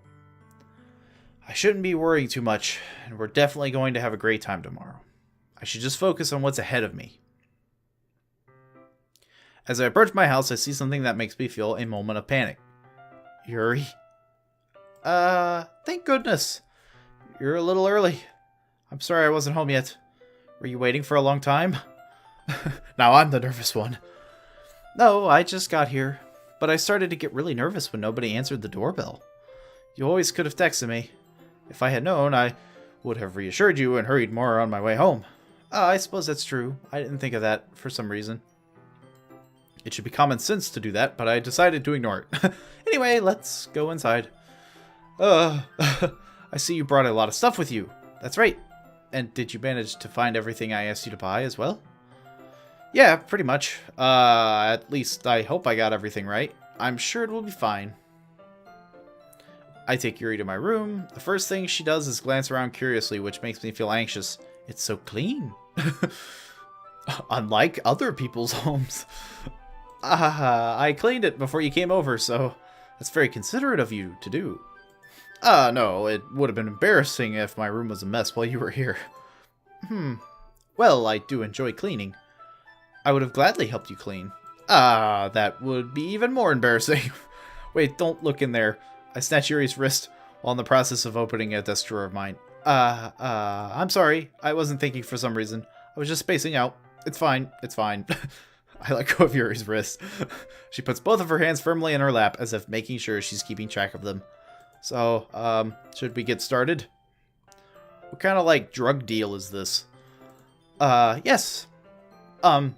I shouldn't be worrying too much, and we're definitely going to have a great time tomorrow. I should just focus on what's ahead of me. As I approach my house, I see something that makes me feel a moment of panic. Yuri? Thank goodness. You're a little early. I'm sorry I wasn't home yet. Were you waiting for a long time? Now I'm the nervous one. No, I just got here. But I started to get really nervous when nobody answered the doorbell. You always could have texted me. If I had known, I would have reassured you and hurried more on my way home. I suppose that's true. I didn't think of that for some reason. It should be common sense to do that, but I decided to ignore it. Anyway, let's go inside. I see you brought a lot of stuff with you. That's right. And did you manage to find everything I asked you to buy as well? Yeah, pretty much. At least I hope I got everything right. I'm sure it will be fine. I take Yuri to my room. The first thing she does is glance around curiously, which makes me feel anxious. It's so clean. Unlike other people's homes. I cleaned it before you came over, so that's very considerate of you to do. No, it would have been embarrassing if my room was a mess while you were here. Well, I do enjoy cleaning. I would have gladly helped you clean. That would be even more embarrassing. Wait, don't look in there. I snatch Yuri's wrist while in the process of opening a desk drawer of mine. I'm sorry. I wasn't thinking for some reason. I was just spacing out. It's fine. It's fine. I let go of Yuri's wrist. She puts both of her hands firmly in her lap as if making sure she's keeping track of them. So, should we get started? What kind of, like, drug deal is this? Yes. I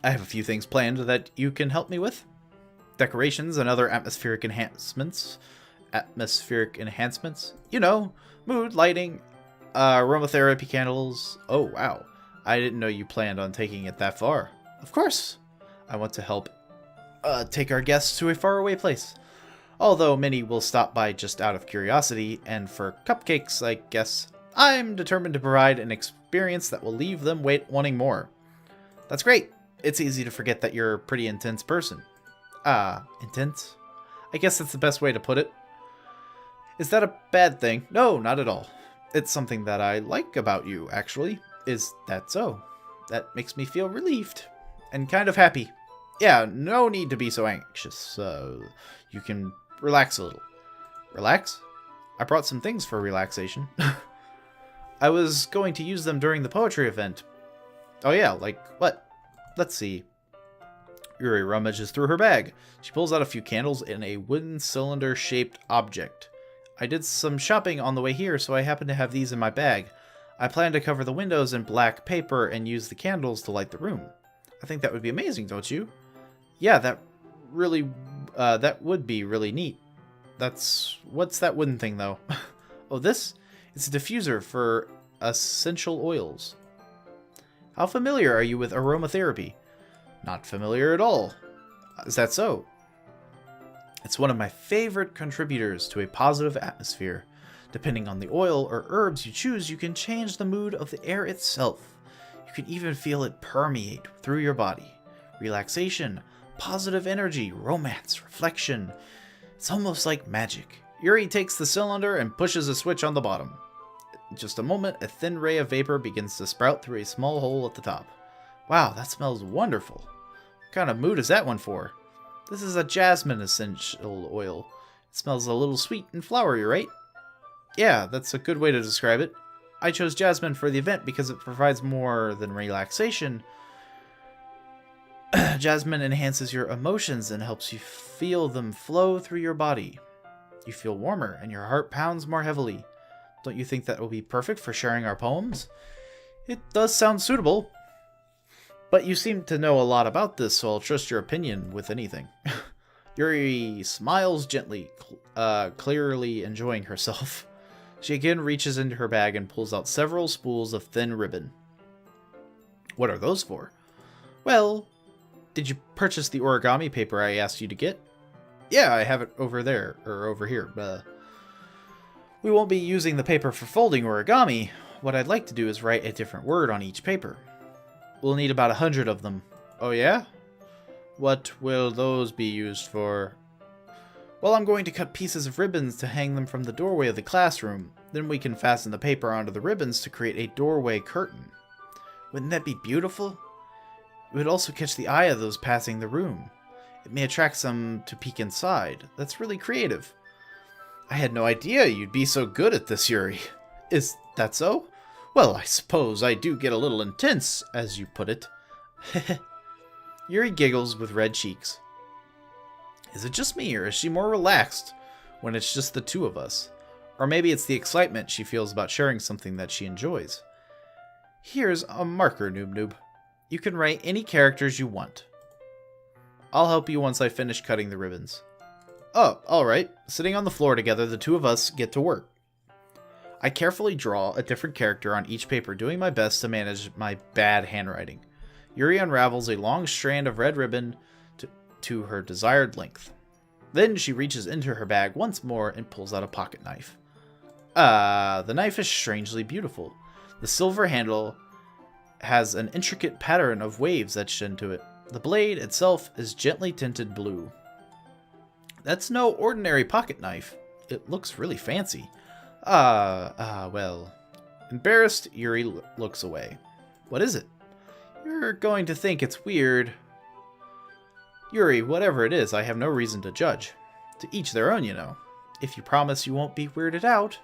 have a few things planned that you can help me with. Decorations and other atmospheric enhancements. You know, mood, lighting, aromatherapy candles. Oh, wow. I didn't know you planned on taking it that far. Of course. I want to help take our guests to a faraway place. Although many will stop by just out of curiosity, and for cupcakes, I guess, I'm determined to provide an experience that will leave them wanting more. That's great. It's easy to forget that you're a pretty intense person. Intense? I guess that's the best way to put it. Is that a bad thing? No, not at all. It's something that I like about you, actually. Is that so? That makes me feel relieved and kind of happy. Yeah, no need to be so anxious. You can relax a little. Relax? I brought some things for relaxation. I was going to use them during the poetry event. Oh yeah, like what? Let's see. Yuri rummages through her bag. She pulls out a few candles in a wooden cylinder-shaped object. I did some shopping on the way here, so I happen to have these in my bag. I plan to cover the windows in black paper and use the candles to light the room. I think that would be amazing, don't you? Yeah, that would be really neat. What's that wooden thing, though? Oh, this? It's a diffuser for essential oils. How familiar are you with aromatherapy? Not familiar at all. Is that so? It's one of my favorite contributors to a positive atmosphere. Depending on the oil or herbs you choose, you can change the mood of the air itself. You can even feel it permeate through your body. Relaxation, positive energy, romance, reflection. It's almost like magic. Yuri takes the cylinder and pushes a switch on the bottom. In just a moment, a thin ray of vapor begins to sprout through a small hole at the top. Wow, that smells wonderful. What kind of mood is that one for? This is a jasmine essential oil. It smells a little sweet and flowery, right? Yeah, that's a good way to describe it. I chose jasmine for the event because it provides more than relaxation. Jasmine enhances your emotions and helps you feel them flow through your body. You feel warmer and your heart pounds more heavily. Don't you think that will be perfect for sharing our poems? It does sound suitable. But you seem to know a lot about this, so I'll trust your opinion with anything. Yuri smiles gently, clearly enjoying herself. She again reaches into her bag and pulls out several spools of thin ribbon. What are those for? Well, did you purchase the origami paper I asked you to get? Yeah, I have it over there, or over here. We won't be using the paper for folding origami. What I'd like to do is write a different word on each paper. We'll need about 100 of them. Oh yeah? What will those be used for? Well, I'm going to cut pieces of ribbons to hang them from the doorway of the classroom. Then we can fasten the paper onto the ribbons to create a doorway curtain. Wouldn't that be beautiful? It would also catch the eye of those passing the room. It may attract some to peek inside. That's really creative. I had no idea you'd be so good at this, Yuri. Is that so? Well, I suppose I do get a little intense, as you put it. Yuri giggles with red cheeks. Is it just me, or is she more relaxed when it's just the two of us? Or maybe it's the excitement she feels about sharing something that she enjoys. Here's a marker, Noob Noob. You can write any characters you want. I'll help you once I finish cutting the ribbons. Oh, alright. Sitting on the floor together, the two of us get to work. I carefully draw a different character on each paper, doing my best to manage my bad handwriting. Yuri unravels a long strand of red ribbon to her desired length. Then she reaches into her bag once more and pulls out a pocket knife. The knife is strangely beautiful. The silver handle has an intricate pattern of waves etched into it. The blade itself is gently tinted blue. That's no ordinary pocket knife. It looks really fancy. Well. Embarrassed, Yuri looks away. What is it? You're going to think it's weird. Yuri, whatever it is, I have no reason to judge. To each their own, you know. If you promise you won't be weirded out.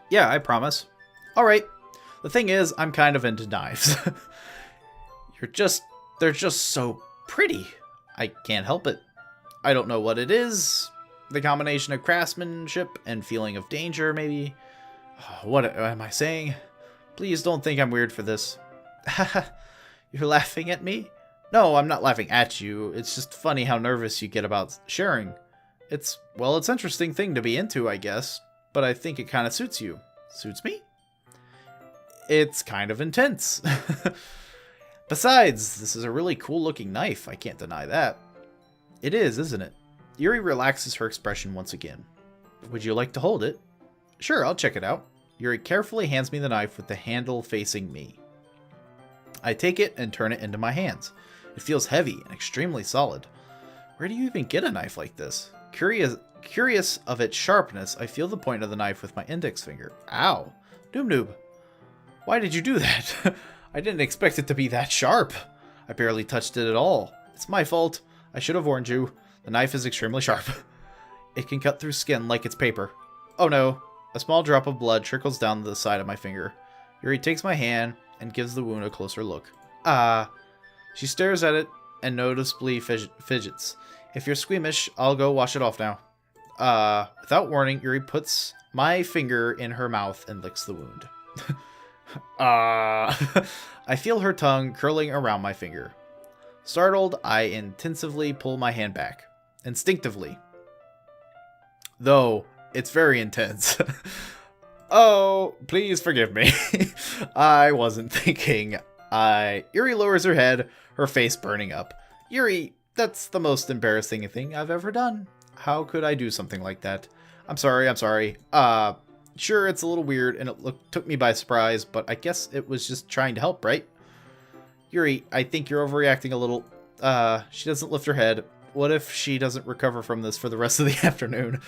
Yeah, I promise. Alright. The thing is, I'm kind of into knives. They're just so pretty. I can't help it. I don't know what it is. The combination of craftsmanship and feeling of danger, maybe. What am I saying? Please don't think I'm weird for this. You're laughing at me? No, I'm not laughing at you. It's just funny how nervous you get about sharing. It's an interesting thing to be into, I guess. But I think it kind of suits you. Suits me? It's kind of intense. Besides, this is a really cool looking knife. I can't deny that. It is, isn't it? Yuri relaxes her expression once again. Would you like to hold it? Sure, I'll check it out. Yuri carefully hands me the knife with the handle facing me. I take it and turn it into my hands. It feels heavy and extremely solid. Where do you even get a knife like this? Curious of its sharpness, I feel the point of the knife with my index finger. Ow. Noob Noob. Why did you do that? I didn't expect it to be that sharp. I barely touched it at all. It's my fault. I should have warned you. The knife is extremely sharp. It can cut through skin like it's paper. Oh no. A small drop of blood trickles down the side of my finger. Yuri takes my hand and gives the wound a closer look. Ah. She stares at it and noticeably fidgets. If you're squeamish, I'll go wash it off now. Without warning, Yuri puts my finger in her mouth and licks the wound. I feel her tongue curling around my finger. Startled, I intensively pull my hand back. Instinctively. Though, it's very intense. Oh, please forgive me. I wasn't thinking. Yuri lowers her head, her face burning up. Yuri, that's the most embarrassing thing I've ever done. How could I do something like that? I'm sorry. Sure, it's a little weird and it took me by surprise, but I guess it was just trying to help, right? Yuri, I think you're overreacting a little. She doesn't lift her head. What if she doesn't recover from this for the rest of the afternoon?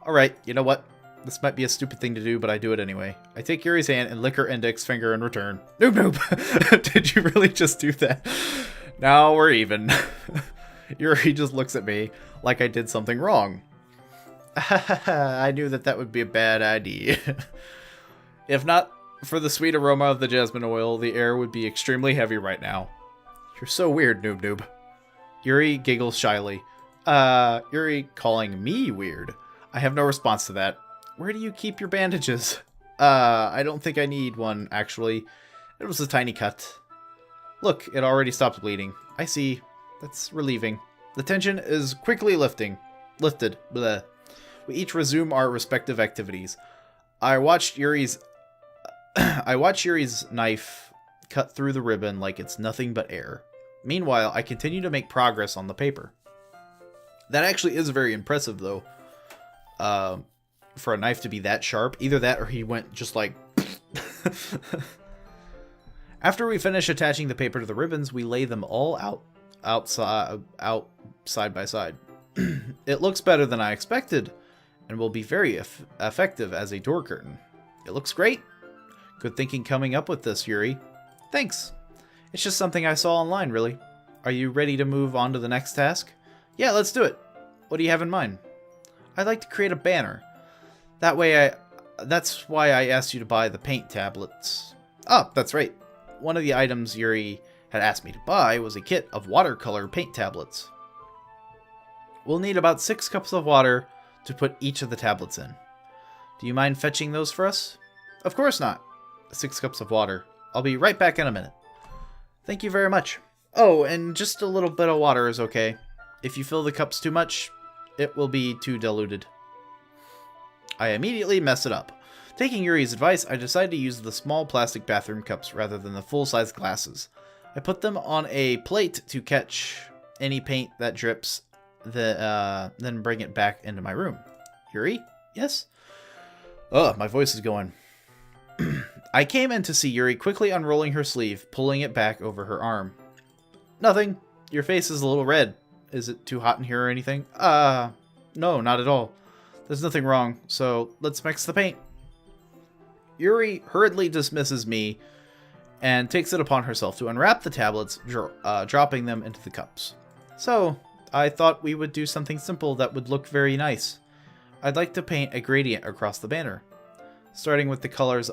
Alright, you know what? This might be a stupid thing to do, but I do it anyway. I take Yuri's hand and lick her index finger in return. Nope. Did you really just do that? Now we're even. Yuri just looks at me like I did something wrong. I knew that would be a bad idea. If not for the sweet aroma of the jasmine oil, the air would be extremely heavy right now. You're so weird, noob. Yuri giggles shyly. Yuri calling me weird. I have no response to that. Where do you keep your bandages? I don't think I need one, actually. It was a tiny cut. Look, it already stopped bleeding. I see. That's relieving. The tension is quickly lifted. Bleh. We each resume our respective activities. I watched Yuri's knife cut through the ribbon like it's nothing but air. Meanwhile, I continue to make progress on the paper. That actually is very impressive, though. For a knife to be that sharp. Either that or he went just like... After we finish attaching the paper to the ribbons, we lay them all out side by side. It looks better than I expected, and will be very effective as a door curtain. It looks great. Good thinking coming up with this, Yuri. Thanks. It's just something I saw online, really. Are you ready to move on to the next task? Yeah, let's do it. What do you have in mind? I'd like to create a banner. That's why I asked you to buy the paint tablets. Oh, that's right. One of the items Yuri had asked me to buy was a kit of watercolor paint tablets. We'll need about 6 cups of water to put each of the tablets in. Do you mind fetching those for us? Of course not. 6 cups of water. I'll be right back in a minute. Thank you very much. Oh, and just a little bit of water is okay. If you fill the cups too much, it will be too diluted. I immediately mess it up. Taking Yuri's advice, I decided to use the small plastic bathroom cups rather than the full-size glasses. I put them on a plate to catch any paint that drips, then bring it back into my room. Yuri? Yes? Ugh, my voice is going. I came in to see Yuri quickly unrolling her sleeve, pulling it back over her arm. Nothing. Your face is a little red. Is it too hot in here or anything? No, not at all. There's nothing wrong, so let's mix the paint. Yuri hurriedly dismisses me and takes it upon herself to unwrap the tablets, dropping them into the cups. So, I thought we would do something simple that would look very nice. I'd like to paint a gradient across the banner, starting with the colors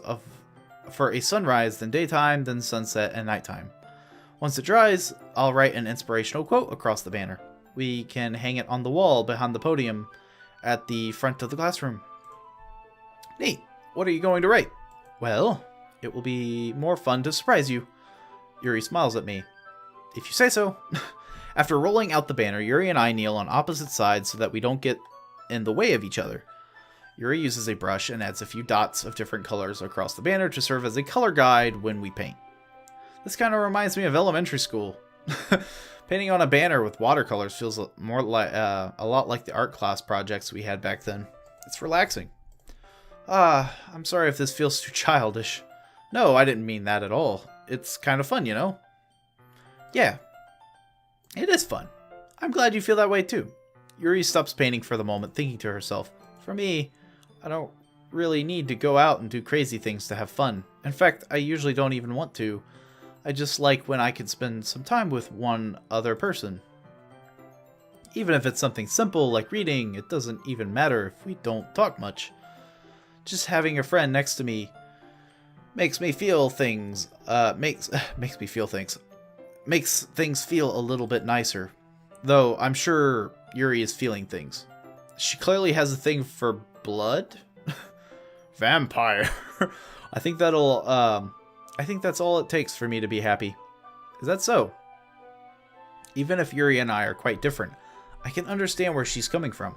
for a sunrise, then daytime, then sunset, and nighttime. Once it dries, I'll write an inspirational quote across the banner. We can hang it on the wall behind the podium at the front of the classroom. Neat. What are you going to write? Well, it will be more fun to surprise you. Yuri smiles at me. If you say so. After rolling out the banner, Yuri and I kneel on opposite sides so that we don't get in the way of each other. Yuri uses a brush and adds a few dots of different colors across the banner to serve as a color guide when we paint. This kind of reminds me of elementary school. Painting on a banner with watercolors feels more like a lot like the art class projects we had back then. It's relaxing. I'm sorry if this feels too childish. No, I didn't mean that at all. It's kind of fun, you know? Yeah, it is fun. I'm glad you feel that way too. Yuri stops painting for the moment, thinking to herself, for me, I don't really need to go out and do crazy things to have fun. In fact, I usually don't even want to. I just like when I can spend some time with one other person. Even if it's something simple like reading, it doesn't even matter if we don't talk much. Just having a friend next to me makes me feel things, makes things feel a little bit nicer. Though I'm sure Yuri is feeling things. She clearly has a thing for blood? Vampire. I think that's all it takes for me to be happy. Is that so? Even if Yuri and I are quite different, I can understand where she's coming from.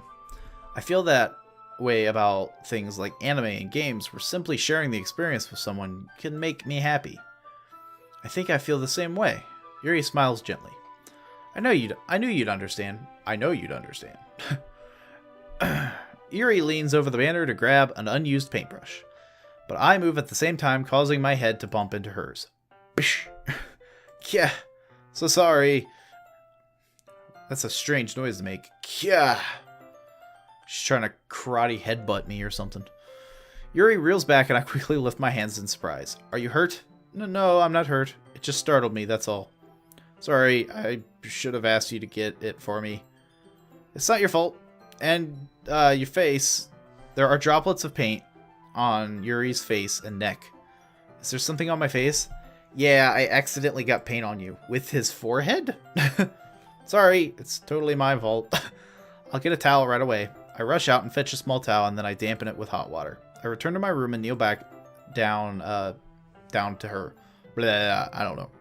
I feel that way about things like anime and games, where simply sharing the experience with someone can make me happy. I think I feel the same way. Yuri smiles gently. I knew you'd understand. I know you'd understand. Yuri leans over the banner to grab an unused paintbrush, but I move at the same time, causing my head to bump into hers. Bish. Yeah. So sorry. That's a strange noise to make. Yeah. She's trying to karate headbutt me or something. Yuri reels back and I quickly lift my hands in surprise. Are you hurt? No, I'm not hurt. It just startled me, that's all. Sorry, I should have asked you to get it for me. It's not your fault. And, your face. There are droplets of paint on Yuri's face and neck. Is there something on my face? Yeah, I accidentally got paint on you. With his forehead? Sorry, it's totally my fault. I'll get a towel right away. I rush out and fetch a small towel, and then I dampen it with hot water. I return to my room and kneel back down to her. Blah, I don't know.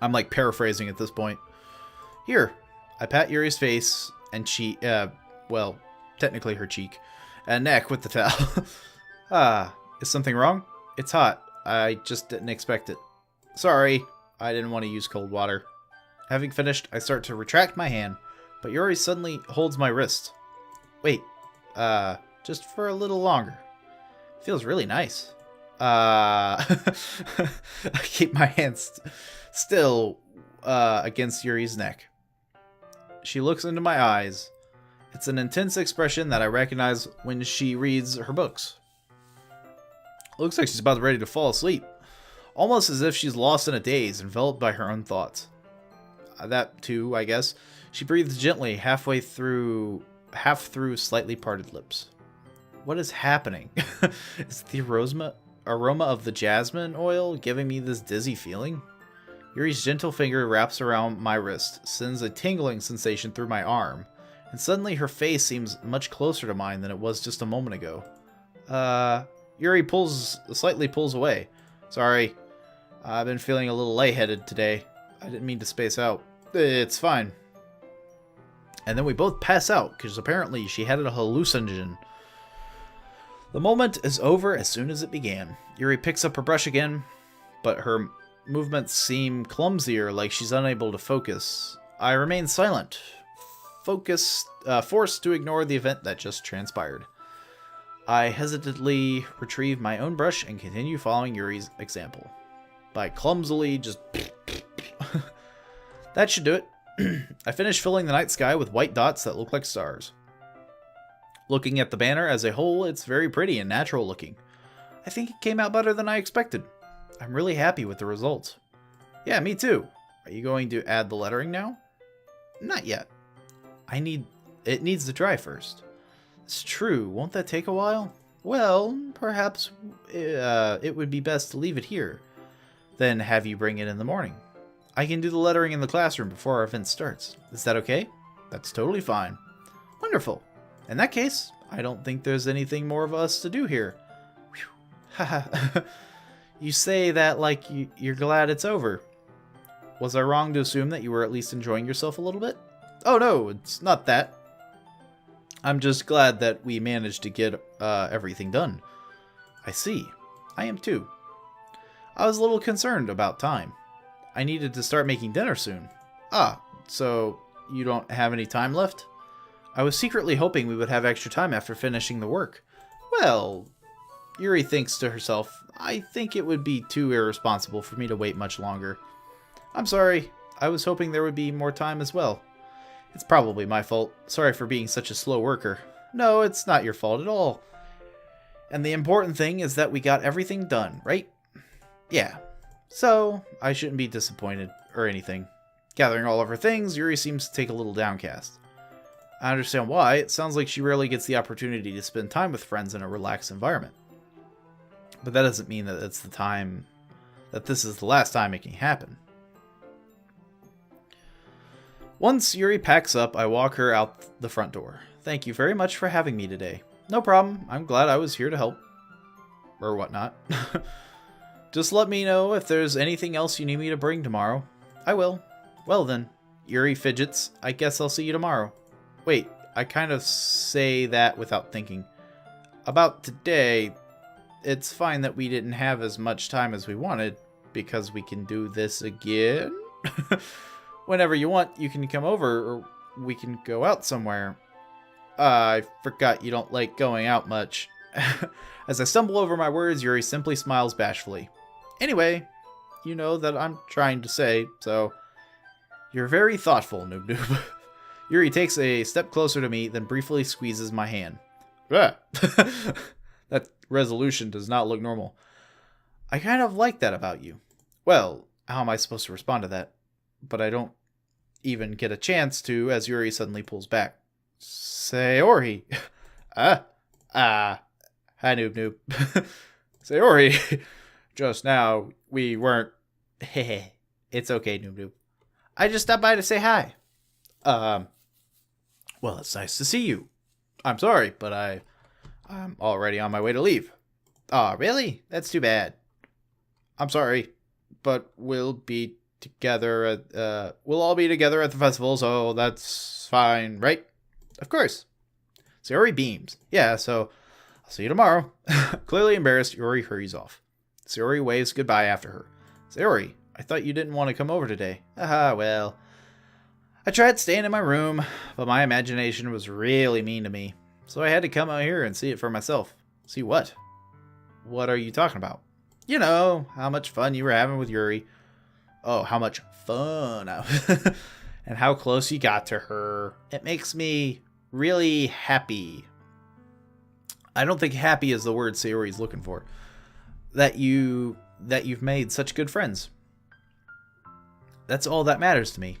I'm like paraphrasing at this point. Here, I pat Yuri's face and cheek, well, technically her cheek, and neck with the towel. Is something wrong? It's hot. I just didn't expect it. Sorry, I didn't want to use cold water. Having finished, I start to retract my hand, but Yuri suddenly holds my wrist. Wait, just for a little longer. Feels really nice. I keep my hands still against Yuri's neck. She looks into my eyes. It's an intense expression that I recognize when she reads her books. Looks like she's about ready to fall asleep. Almost as if she's lost in a daze, enveloped by her own thoughts. That too, I guess. She breathes gently, half through slightly parted lips. What is happening? Is the aroma of the jasmine oil giving me this dizzy feeling? Yuri's gentle finger wraps around my wrist, sends a tingling sensation through my arm, and suddenly her face seems much closer to mine than it was just a moment ago. Yuri slightly pulls away. Sorry, I've been feeling a little lightheaded today. I didn't mean to space out. It's fine. And then we both pass out, because apparently she had a hallucinogen. The moment is over as soon as it began. Yuri picks up her brush again, but her movements seem clumsier, like she's unable to focus. I remain silent, forced to ignore the event that just transpired. I hesitantly retrieve my own brush and continue following Yuri's example. By clumsily just... That should do it. I finish filling the night sky with white dots that look like stars. Looking at the banner as a whole, it's very pretty and natural looking. I think it came out better than I expected. I'm really happy with the results. Yeah, me too. Are you going to add the lettering now? Not yet. It needs to dry first. It's true. Won't that take a while? Well, perhaps it would be best to leave it here. Then have you bring it in the morning. I can do the lettering in the classroom before our event starts. Is that okay? That's totally fine. Wonderful. In that case, I don't think there's anything more of us to do here. Haha. You say that like you're glad it's over. Was I wrong to assume that you were at least enjoying yourself a little bit? Oh no, it's not that. I'm just glad that we managed to get everything done. I see. I am too. I was a little concerned about time. I needed to start making dinner soon. Ah, so you don't have any time left? I was secretly hoping we would have extra time after finishing the work. Well, Yuri thinks to herself, I think it would be too irresponsible for me to wait much longer. I'm sorry. I was hoping there would be more time as well. It's probably my fault. Sorry for being such a slow worker. No, it's not your fault at all. And the important thing is that we got everything done, right? Yeah. So, I shouldn't be disappointed or anything. Gathering all of her things, Yuri seems to take a little downcast. I understand why. It sounds like she rarely gets the opportunity to spend time with friends in a relaxed environment. But that doesn't mean that this is the last time it can happen. Once Yuri packs up, I walk her out the front door. Thank you very much for having me today. No problem. I'm glad I was here to help. Or whatnot. Just let me know if there's anything else you need me to bring tomorrow. I will. Well then. Yuri fidgets. I guess I'll see you tomorrow. Wait, I kind of say that without thinking. About today, it's fine that we didn't have as much time as we wanted, because we can do this again? Whenever you want, you can come over, or we can go out somewhere. I forgot you don't like going out much. As I stumble over my words, Yuri simply smiles bashfully. Anyway, you know that I'm trying to say, so... You're very thoughtful, Noob Noob. Yuri takes a step closer to me, then briefly squeezes my hand. That resolution does not look normal. I kind of like that about you. Well, how am I supposed to respond to that? But I don't even get a chance to, as Yuri suddenly pulls back. Sayori. Hi, Noob Noob. Sayori. Just now, we weren't... Hehe. It's okay, Noob Noob. I just stopped by to say hi. Well, it's nice to see you. I'm sorry, but I'm already on my way to leave. Aw, really? That's too bad. I'm sorry, but we'll all be together at the festival, so that's fine, right? Of course. Sayori beams. Yeah, so I'll see you tomorrow. Clearly embarrassed, Yuri hurries off. Sayori waves goodbye after her. Sayori, I thought you didn't want to come over today. Aha, well. I tried staying in my room, but my imagination was really mean to me. So I had to come out here and see it for myself. See what? What are you talking about? You know, how much fun you were having with Yuri. Oh, how much fun. And how close you got to her. It makes me really happy. I don't think happy is the word Sayori's looking for. That you've made such good friends. That's all that matters to me.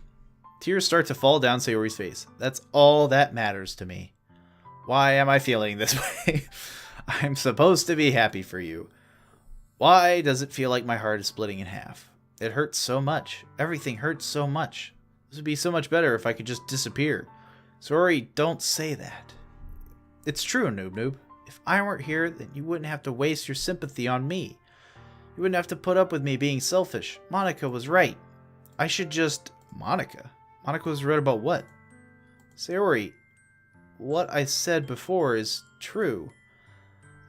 Tears start to fall down Sayori's face. That's all that matters to me. Why am I feeling this way? I'm supposed to be happy for you. Why does it feel like my heart is splitting in half? It hurts so much. Everything hurts so much. This would be so much better if I could just disappear. Sayori, don't say that. It's true, Noob Noob. If I weren't here, then you wouldn't have to waste your sympathy on me. You wouldn't have to put up with me being selfish. Monica was right. I should just... Monica? Monica was right about what? Sayori, what I said before is true.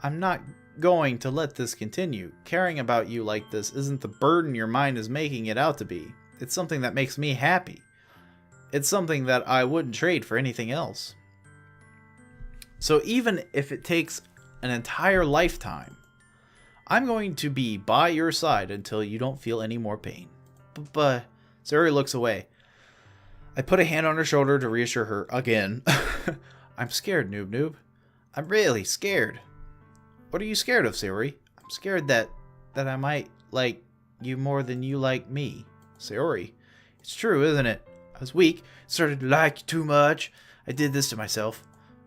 I'm not going to let this continue. Caring about you like this isn't the burden your mind is making it out to be. It's something that makes me happy. It's something that I wouldn't trade for anything else. So even if it takes an entire lifetime, I'm going to be by your side until you don't feel any more pain. But Sayori looks away. I put a hand on her shoulder to reassure her again. I'm scared, Noob Noob. I'm really scared. What are you scared of, Sayori? I'm scared that I might like you more than you like me. Sayori, it's true, isn't it? I was weak, started to like you too much. I did this to myself.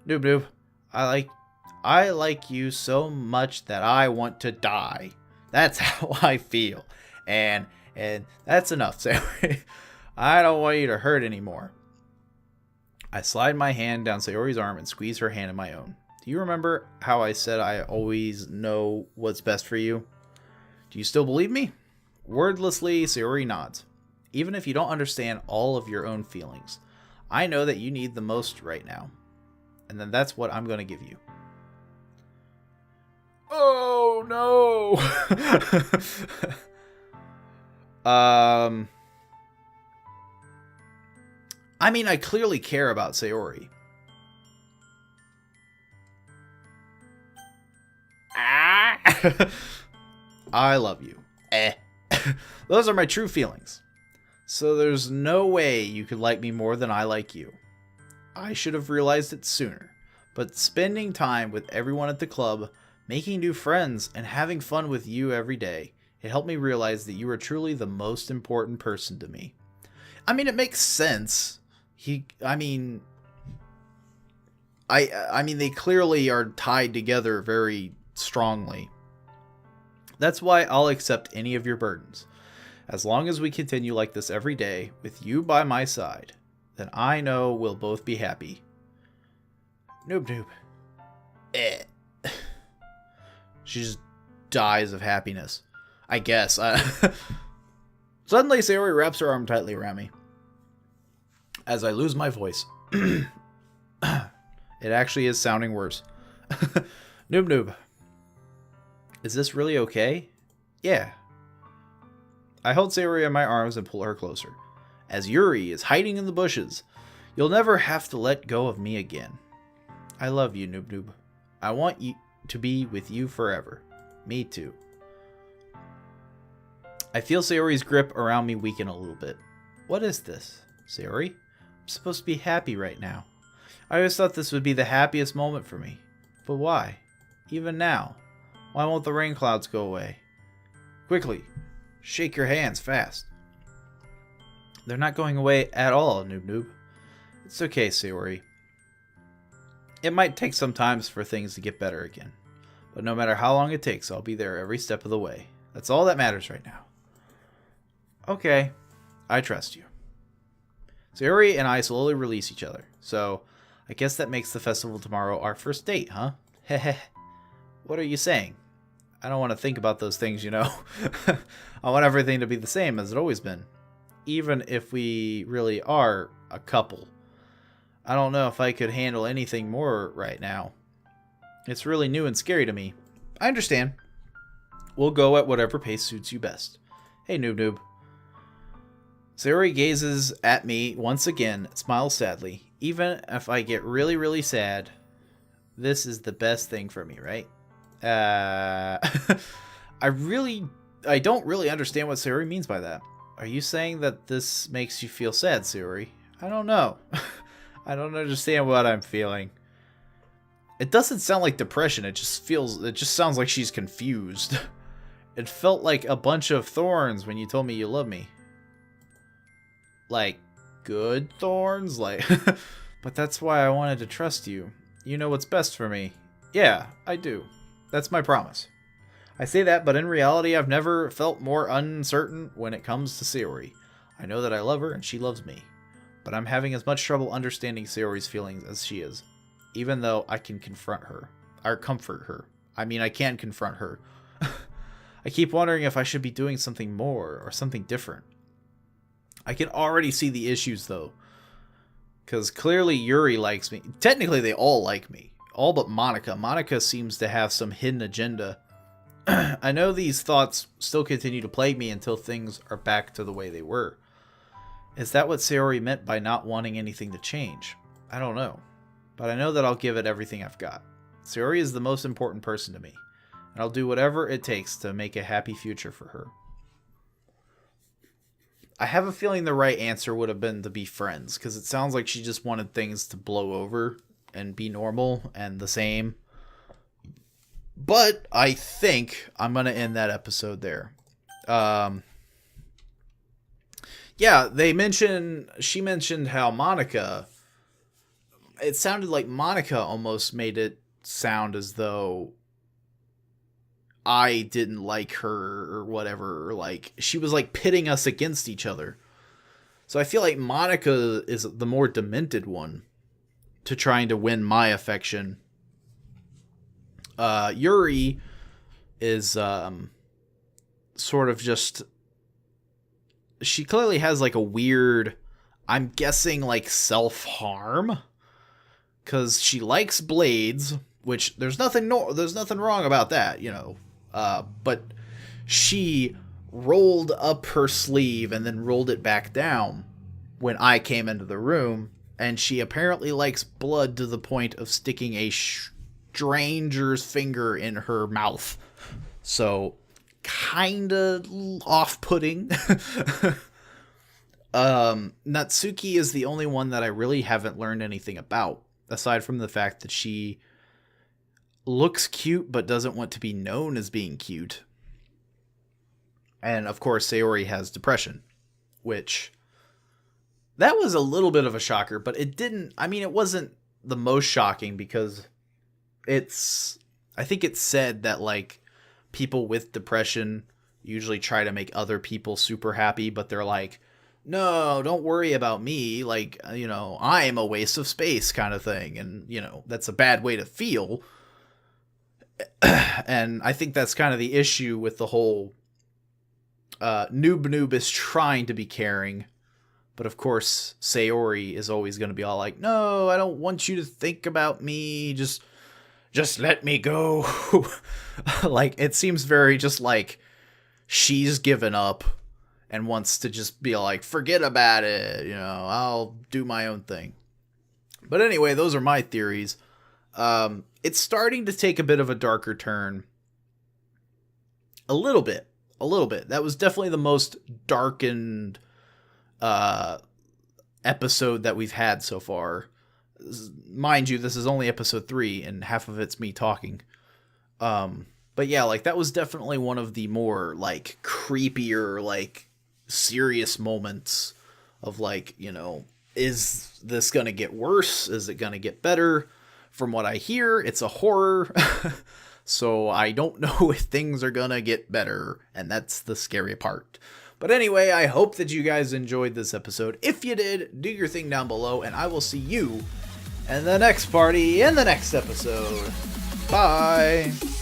Noob Noob, I like you so much that I want to die. That's how I feel. And that's enough, Sayori. I don't want you to hurt anymore. I slide my hand down Sayori's arm and squeeze her hand in my own. Do you remember how I said I always know what's best for you? Do you still believe me? Wordlessly, Sayori nods. Even if you don't understand all of your own feelings, I know that you need the most right now. And then that's what I'm going to give you. Oh, no! I mean, I clearly care about Sayori. I love you. Those are my true feelings. So there's no way you could like me more than I like you. I should have realized it sooner. But spending time with everyone at the club, making new friends, and having fun with you every day, it helped me realize that you are truly the most important person to me. I mean, it makes sense. I mean, they clearly are tied together very strongly. That's why I'll accept any of your burdens. As long as we continue like this every day, with you by my side, then I know we'll both be happy. Noob noob. She just dies of happiness. I guess. Suddenly, Sayori wraps her arm tightly around me. As I lose my voice. It actually is sounding worse. Noob noob. Is this really okay? Yeah. I hold Sayori in my arms and pull her closer. As Yuri is hiding in the bushes, you'll never have to let go of me again. I love you, Noob Noob. I want you to be with you forever. Me too. I feel Sayori's grip around me weaken a little bit. What is this, Sayori? I'm supposed to be happy right now. I always thought this would be the happiest moment for me. But why? Even now. Why won't the rain clouds go away? Quickly, shake your hands fast. They're not going away at all, Noob Noob. It's okay, Sayori. It might take some time for things to get better again. But no matter how long it takes, I'll be there every step of the way. That's all that matters right now. Okay, I trust you. Sayori and I slowly release each other. So, I guess that makes the festival tomorrow our first date, huh? Heh. What are you saying? I don't want to think about those things, you know. I want everything to be the same as it always been. Even if we really are a couple. I don't know if I could handle anything more right now. It's really new and scary to me. I understand. We'll go at whatever pace suits you best. Hey, Noob Noob. Sayori gazes at me once again, smiles sadly. Even if I get really, really sad, this is the best thing for me, right? I don't really understand what Sayori means by that. Are you saying that this makes you feel sad, Sayori? I don't know. I don't understand what I'm feeling. It doesn't sound like depression. It just sounds like she's confused. It felt like a bunch of thorns when you told me you love me. Like, good thorns? Like, but that's why I wanted to trust you. You know what's best for me. Yeah, I do. That's my promise. I say that, but in reality, I've never felt more uncertain when it comes to Sayori. I know that I love her and she loves me. But I'm having as much trouble understanding Sayori's feelings as she is. Even though I can comfort her. I mean, I can confront her. I keep wondering if I should be doing something more or something different. I can already see the issues, though. Because clearly Yuri likes me. Technically, they all like me. All but Monica. Monica seems to have some hidden agenda. I know these thoughts still continue to plague me until things are back to the way they were. Is that what Sayori meant by not wanting anything to change? I don't know. But I know that I'll give it everything I've got. Sayori is the most important person to me. And I'll do whatever it takes to make a happy future for her. I have a feeling the right answer would have been to be friends. Because it sounds like she just wanted things to blow over and be normal and the same. But I think I'm going to end that episode there. Yeah, she mentioned how Monica, it sounded like Monica almost made it sound as though I didn't like her or whatever, or like she was like pitting us against each other. So I feel like Monica is the more demented one to trying to win my affection. Yuri is sort of just, she clearly has like a weird, I'm guessing like self-harm, because she likes blades, which there's nothing wrong about that, you know. But she rolled up her sleeve and then rolled it back down when I came into the room, and she apparently likes blood to the point of sticking a stranger's finger in her mouth. So, kinda off-putting. Natsuki is the only one that I really haven't learned anything about, aside from the fact that she looks cute but doesn't want to be known as being cute. And of course Sayori has depression, which that was a little bit of a shocker, but it didn't, I mean, it wasn't the most shocking because I think it said that, like, people with depression usually try to make other people super happy, but they're like, no, don't worry about me. Like, you know, I'm a waste of space kind of thing. And, you know, that's a bad way to feel. And I think that's kind of the issue with the whole Noob is trying to be caring. But of course, Sayori is always going to be all like, no, I don't want you to think about me. Just let me go. Like, it seems very just like she's given up and wants to just be like, forget about it. You know, I'll do my own thing. But anyway, those are my theories. It's starting to take a bit of a darker turn. A little bit. That was definitely the most darkened episode that we've had so far. Mind you, this is only episode 3 and half of it's me talking. But yeah, like, that was definitely one of the more, like, creepier, like, serious moments of, like, you know, is this gonna get worse? Is it gonna get better? From what I hear, it's a horror. So I don't know if things are gonna get better, and that's the scary part. But anyway, I hope that you guys enjoyed this episode. If you did, do your thing down below, and I will see you in the next party in the next episode. Bye!